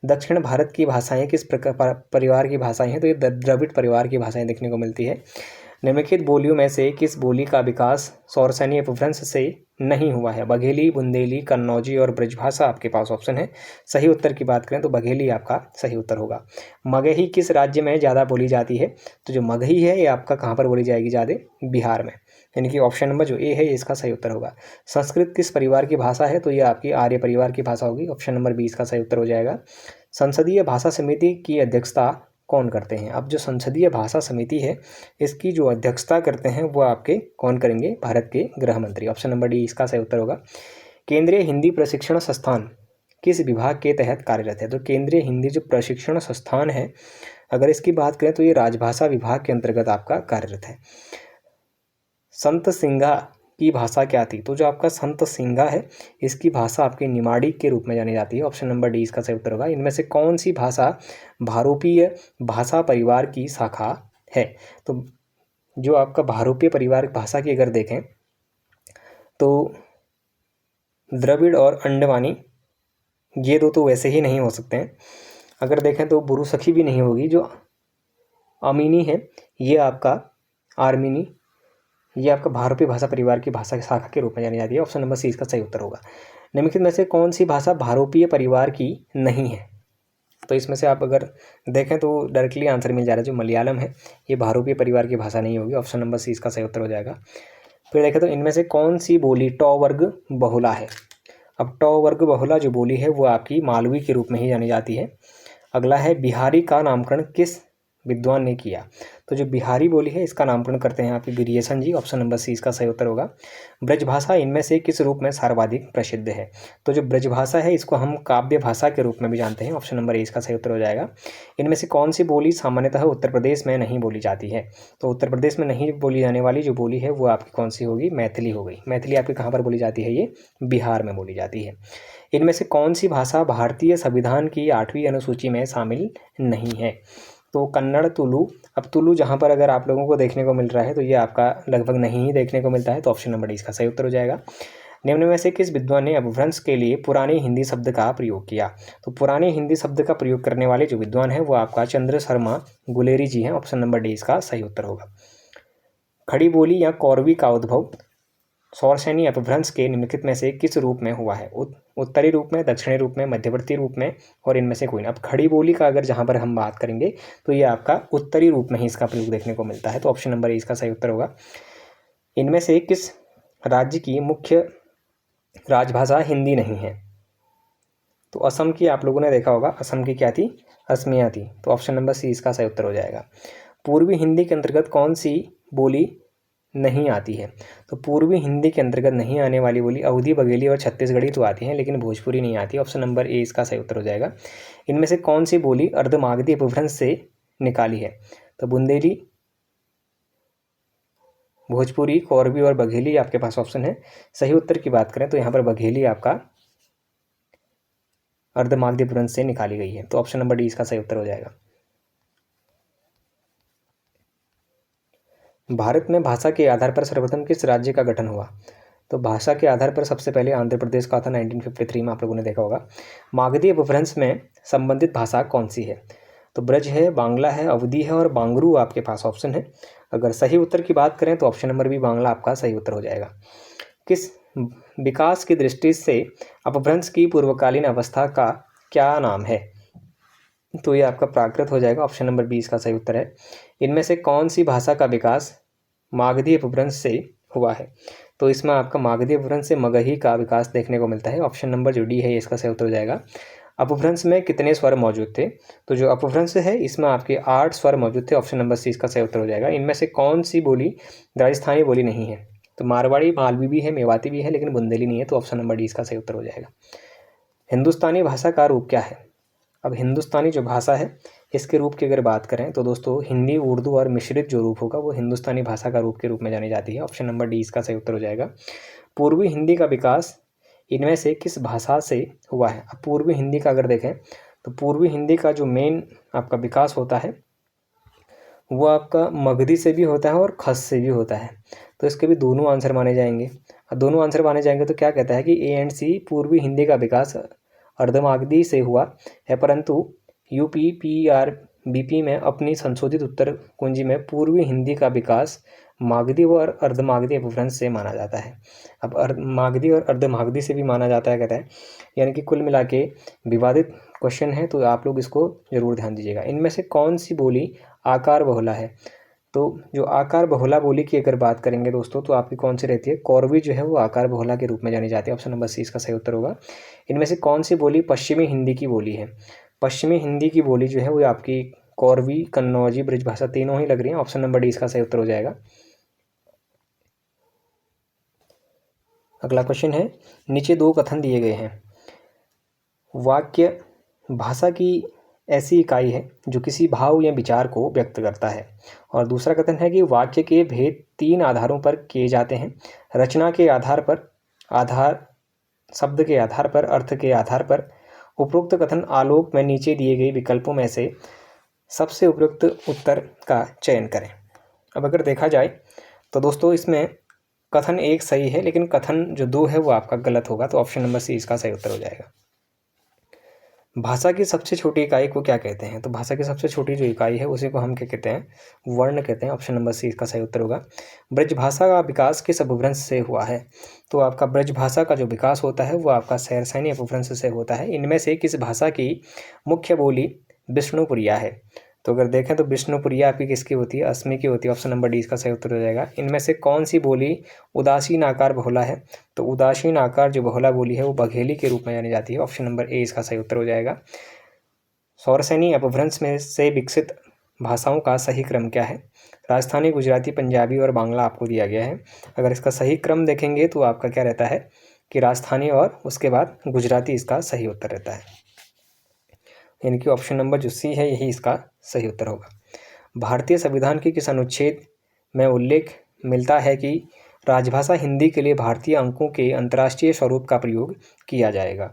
Speaker 1: दक्षिण भारत की भाषाएं किस प्रकार परिवार की भाषाएं हैं? तो ये द्रविड़ परिवार की भाषाएं देखने को मिलती है। निम्नलिखित बोलियों में से किस बोली का विकास सौरसैनी अपभ्रंश से नहीं हुआ है? बघेली, बुंदेली, कन्नौजी और ब्रजभाषा आपके पास ऑप्शन है। सही उत्तर की बात करें तो बघेली आपका सही उत्तर होगा। मगही किस राज्य में ज़्यादा बोली जाती है? तो जो मगही है ये आपका कहाँ पर बोली जाएगी ज़्यादा? बिहार में। यानी कि ऑप्शन नंबर जो ए है इसका सही उत्तर होगा। संस्कृत किस परिवार की भाषा है? तो ये आपकी आर्य परिवार की भाषा होगी। ऑप्शन नंबर 20 का सही उत्तर हो जाएगा। संसदीय भाषा समिति की अध्यक्षता कौन करते हैं? अब जो संसदीय भाषा समिति है इसकी जो अध्यक्षता करते हैं वो आपके कौन करेंगे? भारत के गृह मंत्री। ऑप्शन नंबर डी इसका सही उत्तर होगा। केंद्रीय हिंदी प्रशिक्षण संस्थान किस विभाग के तहत कार्यरत है? तो केंद्रीय हिंदी जो प्रशिक्षण संस्थान है, अगर इसकी बात करें तो ये राजभाषा विभाग के अंतर्गत आपका कार्यरत है। संत सिंगा की भाषा क्या थी? तो जो आपका संत सिंगा है इसकी भाषा आपकी निमाड़ी के रूप में जानी जाती है। ऑप्शन नंबर डी इसका सही उत्तर होगा। इनमें से कौन सी भाषा भारोपीय भाषा परिवार की शाखा है? तो जो आपका भारोपीय परिवार भाषा की अगर देखें तो द्रविड़ और अंडमानी ये दो तो वैसे ही नहीं हो सकते हैं। अगर देखें तो बुरुसखी भी नहीं होगी। जो अमीनी है ये आपका आर्मीनी, ये आपका भारोपीय भाषा परिवार की भाषा की शाखा के रूप में जानी जाती है। ऑप्शन नंबर सी इसका सही उत्तर होगा। निम्नलिखित में से कौन सी भाषा भारोपीय परिवार की नहीं है? तो इसमें से आप अगर देखें तो डायरेक्टली आंसर मिल जा रहा है। जो मलयालम है ये भारोपीय परिवार की भाषा नहीं होगी। ऑप्शन नंबर सी इसका सही उत्तर हो जाएगा। फिर देखें तो इनमें से कौन सी बोली ट वर्ग बहुला है? अब ट वर्ग बहुला जो बोली है वो आपकी मालवी के रूप में ही जानी जाती है। अगला है बिहारी का नामकरण किस विद्वान ने किया? तो जो बिहारी बोली है इसका नामकरण करते हैं आपके गिरियसन जी। ऑप्शन नंबर सी इसका सही उत्तर होगा। ब्रजभाषा इनमें से किस रूप में सर्वाधिक प्रसिद्ध है? तो जो ब्रजभाषा है इसको हम काव्य भाषा के रूप में भी जानते हैं। ऑप्शन नंबर ए इसका सही उत्तर हो जाएगा। इनमें से कौन सी बोली सामान्यतः उत्तर प्रदेश में नहीं बोली जाती है? तो उत्तर प्रदेश में नहीं बोली जाने वाली जो बोली है वो आपकी कौन सी होगी? मैथिली हो गई। मैथिली आपकी कहाँ पर बोली जाती है? ये बिहार में बोली जाती है। इनमें से कौन सी भाषा भारतीय संविधान की 8वीं अनुसूची में शामिल नहीं है? तो कन्नड़, तुलु। अब तुलु जहाँ पर अगर आप लोगों को देखने को मिल रहा है तो ये आपका लगभग नहीं ही देखने को मिलता है। तो ऑप्शन नंबर डी इसका सही उत्तर हो जाएगा। निम्न में से किस विद्वान ने अपभ्रंश के लिए पुराने हिंदी शब्द का प्रयोग किया? तो पुराने हिंदी शब्द का प्रयोग करने वाले जो विद्वान है वो आपका चंद्र शर्मा गुलेरी जी हैं। ऑप्शन नंबर डी इसका सही उत्तर होगा। खड़ी बोली या कौरवी का उद्भव सौरसैनी अपभ्रंश के निम्नलिखित में से किस रूप में हुआ है? उत्तरी रूप में, दक्षिणी रूप में, मध्यवर्ती रूप में और इनमें से कोई नहीं। अब खड़ी बोली का अगर जहाँ पर हम बात करेंगे तो ये आपका उत्तरी रूप में ही इसका प्रयोग देखने को मिलता है। तो ऑप्शन नंबर ए इसका सही उत्तर होगा। इनमें से किस राज्य की मुख्य राजभाषा हिंदी नहीं है? तो असम की आप लोगों ने देखा होगा, असम की क्या थी? असमिया थी। तो ऑप्शन नंबर सी इसका सही उत्तर हो जाएगा। पूर्वी हिंदी के अंतर्गत कौन सी बोली नहीं आती है? तो पूर्वी हिंदी के अंतर्गत नहीं आने वाली बोली अवधी, बघेली और छत्तीसगढ़ी तो आती हैं लेकिन भोजपुरी नहीं आती। ऑप्शन नंबर ए इसका सही उत्तर हो जाएगा। इनमें से कौन सी बोली अर्धमागधी अपभ्रंश से निकाली है? तो बुंदेली, भोजपुरी, कौरवी और बघेली आपके पास ऑप्शन है। सही उत्तर की बात करें तो यहाँ पर बघेली आपका अर्धमागधी अपभ्रंश से निकाली गई है। तो ऑप्शन नंबर डी इसका सही उत्तर हो जाएगा। भारत में भाषा के आधार पर सर्वप्रथम किस राज्य का गठन हुआ? तो भाषा के आधार पर सबसे पहले आंध्र प्रदेश का था 1953 में, आप लोगों ने देखा होगा। मागधी अपभ्रंश में संबंधित भाषा कौन सी है? तो ब्रज है, बांग्ला है, अवधी है और बांगरू आपके पास ऑप्शन है। अगर सही उत्तर की बात करें तो ऑप्शन नंबर बी बांग्ला आपका सही उत्तर हो जाएगा। किस विकास की दृष्टि से अपभ्रंश की पूर्वकालीन अवस्था का क्या नाम है? तो ये आपका प्राकृत हो जाएगा। ऑप्शन नंबर बी इसका सही उत्तर है। इनमें से कौन सी भाषा का विकास मागधी अपभ्रंश से हुआ है? तो इसमें आपका मागधी अपभ्रंश से मगही का विकास देखने को मिलता है। ऑप्शन नंबर जो डी है इसका सही उत्तर हो जाएगा। अपभ्रंश में कितने स्वर मौजूद थे? तो जो अपभ्रंश है इसमें आपके 8 स्वर मौजूद थे। ऑप्शन नंबर सी इसका सही उत्तर हो जाएगा। इनमें से कौन सी बोली राजस्थानी बोली नहीं है? तो मारवाड़ी, मालवी भी है, मेवाती भी है लेकिन बुंदेली नहीं है। तो ऑप्शन नंबर डी इसका सही उत्तर हो जाएगा। हिंदुस्तानी भाषा का रूप क्या है? अब हिंदुस्तानी जो भाषा है इसके रूप की अगर बात करें तो दोस्तों हिंदी, उर्दू और मिश्रित जो रूप होगा वो हिंदुस्तानी भाषा का रूप के रूप में जानी जाती है। ऑप्शन नंबर डी इसका सही उत्तर हो जाएगा। पूर्वी हिंदी का विकास इनमें से किस भाषा से हुआ है? अब पूर्वी हिंदी का अगर देखें तो पूर्वी हिंदी का जो मेन आपका विकास होता है वो आपका मगधी से भी होता है और खस से भी होता है। तो इसके भी दोनों आंसर माने जाएंगे। अब दोनों आंसर माने जाएंगे तो क्या कहता है कि ए एंड सी पूर्वी हिंदी का विकास अर्धमागधी से हुआ है, परंतु यूपी, पीआर, बीपी में अपनी संशोधित उत्तर कुंजी में पूर्वी हिंदी का विकास मागधी और अर्धमागधी अपभ्रंश से माना जाता है। अब मागधी और अर्धमागधी से भी माना जाता है कहता है, यानी कि कुल मिला के विवादित क्वेश्चन है तो आप लोग इसको जरूर ध्यान दीजिएगा। इनमें से कौन सी बोली आकार बहुला है? तो जो आकार बहुला बोली की अगर बात करेंगे दोस्तों तो आपकी कौन सी रहती है? कौरवी जो है वो आकार बहुला के रूप में जानी जाती है। ऑप्शन नंबर सी इसका सही उत्तर होगा। इनमें से कौन सी बोली पश्चिमी हिंदी की बोली है? पश्चिमी हिंदी की बोली जो है वो आपकी कोरवी, कन्नौजी, ब्रजभाषा तीनों ही लग रही हैं। ऑप्शन नंबर डी इसका सही उत्तर हो जाएगा। अगला क्वेश्चन है, नीचे दो कथन दिए गए हैं। वाक्य भाषा की ऐसी इकाई है जो किसी भाव या विचार को व्यक्त करता है। और दूसरा कथन है कि वाक्य के भेद तीन आधारों पर किए जाते हैं, रचना के आधार पर, शब्द के आधार पर, अर्थ के आधार पर। उपरोक्त कथन आलोक में नीचे दिए गए विकल्पों में से सबसे उपयुक्त उत्तर का चयन करें। अब अगर देखा जाए तो दोस्तों इसमें कथन एक सही है, लेकिन कथन जो दो है वो आपका गलत होगा। तो ऑप्शन नंबर सी इसका सही उत्तर हो जाएगा। भाषा की सबसे छोटी इकाई को क्या कहते हैं? तो भाषा की सबसे छोटी जो इकाई है उसी को हम क्या कहते हैं? वर्ण कहते हैं। ऑप्शन नंबर सी इसका सही उत्तर होगा। ब्रजभाषा का विकास किस अपभ्रंश से हुआ है? तो आपका ब्रजभाषा का जो विकास होता है वो आपका शैरसैनी अपभ्रंश से होता है। इनमें से किस भाषा की मुख्य बोली विष्णुपुरिया है? तो अगर देखें तो विष्णुपुरिया आपकी किसकी होती है? असमी की होती है। ऑप्शन नंबर डी इसका सही उत्तर हो जाएगा। इनमें से कौन सी बोली उदासीन आकार बहुला है? तो उदासीन आकार जो बहुला बोली है वो बघेली के रूप में जानी जाती है। ऑप्शन नंबर ए इसका सही उत्तर हो जाएगा। शौरसेनी अपभ्रंश में से विकसित भाषाओं का सही क्रम क्या है? राजस्थानी, गुजराती, पंजाबी और बांग्ला आपको दिया गया है। अगर इसका सही क्रम देखेंगे तो आपका क्या रहता है कि राजस्थानी और उसके बाद गुजराती इसका सही उत्तर रहता है। यानी कि ऑप्शन नंबर जो सी है यही इसका सही उत्तर होगा। भारतीय संविधान के किस अनुच्छेद में उल्लेख मिलता है कि राजभाषा हिंदी के लिए भारतीय अंकों के अंतर्राष्ट्रीय स्वरूप का प्रयोग किया जाएगा?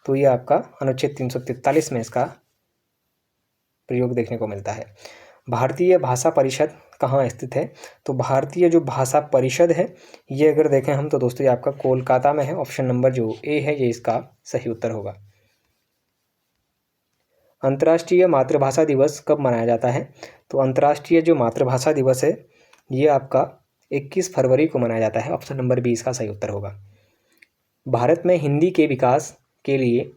Speaker 1: तो ये आपका अनुच्छेद 343 में इसका प्रयोग देखने को मिलता है। भारतीय भाषा परिषद कहाँ स्थित है? तो भारतीय जो भाषा परिषद है ये अगर देखें हम तो दोस्तों ये आपका कोलकाता में है। ऑप्शन नंबर जो ए है ये इसका सही उत्तर होगा। अंतर्राष्ट्रीय मातृभाषा दिवस कब मनाया जाता है? तो अंतर्राष्ट्रीय जो मातृभाषा दिवस है ये आपका 21 फरवरी को मनाया जाता है। ऑप्शन नंबर बी इसका सही उत्तर होगा। भारत में हिंदी के विकास के लिए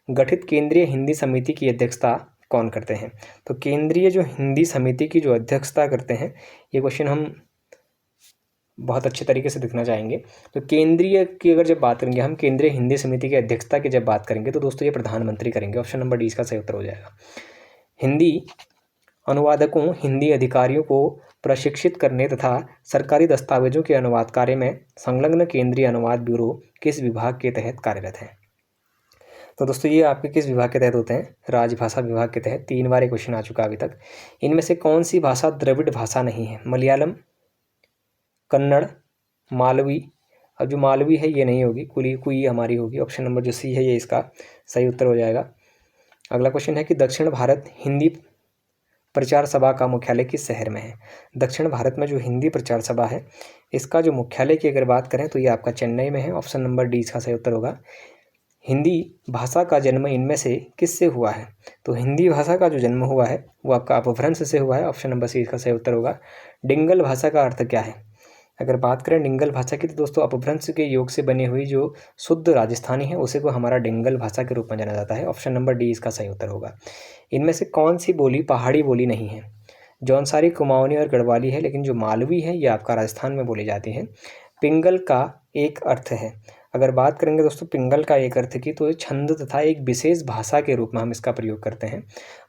Speaker 1: गठित केंद्रीय हिंदी समिति की अध्यक्षता कौन करते हैं? तो केंद्रीय जो हिंदी समिति की जो अध्यक्षता करते हैं ये क्वेश्चन हम बहुत अच्छे तरीके से देखना चाहेंगे। तो केंद्रीय की अगर जब बात करेंगे हम केंद्रीय हिंदी समिति की अध्यक्षता की जब बात करेंगे तो दोस्तों ये प्रधानमंत्री करेंगे। ऑप्शन नंबर डी इसका सही उत्तर हो जाएगा। हिंदी अनुवादकों, हिंदी अधिकारियों को प्रशिक्षित करने तथा सरकारी दस्तावेजों के अनुवाद कार्य में संलग्न केंद्रीय अनुवाद ब्यूरो किस विभाग के तहत कार्यरत है? तो दोस्तों ये आपके किस विभाग के तहत होते हैं? राजभाषा विभाग के तहत। 3 बार ये क्वेश्चन आ चुका अभी तक। इनमें से कौन सी भाषा द्रविड़ भाषा नहीं है? मलयालम, कन्नड़, मालवी। अब जो मालवी है ये नहीं होगी, कुई हमारी होगी। ऑप्शन नंबर जो सी है ये इसका सही उत्तर हो जाएगा। अगला क्वेश्चन है कि दक्षिण भारत हिंदी प्रचार सभा का मुख्यालय किस शहर में है? दक्षिण भारत में जो हिंदी प्रचार सभा है इसका जो मुख्यालय की अगर बात करें तो ये आपका चेन्नई में है। ऑप्शन नंबर डी इसका सही उत्तर होगा। हिंदी भाषा का जन्म इनमें से किससे हुआ है? तो हिंदी भाषा का जो जन्म हुआ है वो आपका अपभ्रंश से हुआ है। ऑप्शन नंबर सी इसका सही उत्तर होगा। डिंगल भाषा का अर्थ क्या है? अगर बात करें डिंगल भाषा की तो दोस्तों अपभ्रंश के योग से बनी हुई जो शुद्ध राजस्थानी है उसी को हमारा डिंगल भाषा के रूप में जाना जाता है। ऑप्शन नंबर डी इसका सही उत्तर होगा। इनमें से कौन सी बोली पहाड़ी बोली नहीं है? जौनसारी, कुमाऊनी और गढ़वाली है, लेकिन जो मालवी है ये आपका राजस्थान में बोली जाती है। पिंगल का एक अर्थ है। अगर बात करेंगे दोस्तों पिंगल का एक अर्थ की तो छंद तथा एक विशेष भाषा के रूप में हम इसका प्रयोग करते हैं।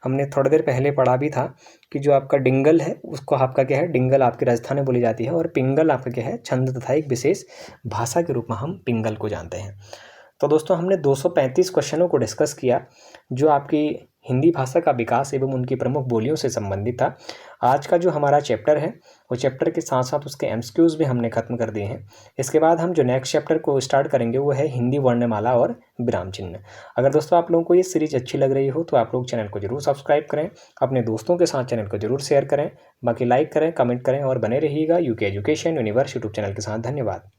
Speaker 1: हमने थोड़ी देर पहले पढ़ा भी था कि जो आपका डिंगल है उसको आपका क्या है, डिंगल आपकी राजस्थान में बोली जाती है और पिंगल आपका क्या है, छंद तथा एक विशेष भाषा के रूप में हम पिंगल को जानते हैं। तो दोस्तों हमने 235 क्वेश्चनों को डिस्कस किया जो आपकी हिंदी भाषा का विकास एवं उनकी प्रमुख बोलियों से संबंधित था। आज का जो हमारा चैप्टर है वो चैप्टर के साथ साथ उसके एमसीक्यूज़ भी हमने ख़त्म कर दिए हैं। इसके बाद हम जो नेक्स्ट चैप्टर को स्टार्ट करेंगे वो है हिंदी वर्णमाला और विराम चिन्ह। अगर दोस्तों आप लोगों को ये सीरीज अच्छी लग रही हो तो आप लोग चैनल को जरूर सब्सक्राइब करें, अपने दोस्तों के साथ चैनल को जरूर शेयर करें, बाकी लाइक करें, कमेंट करें और बने रहिएगा UK education universe YouTube channel के साथ। धन्यवाद।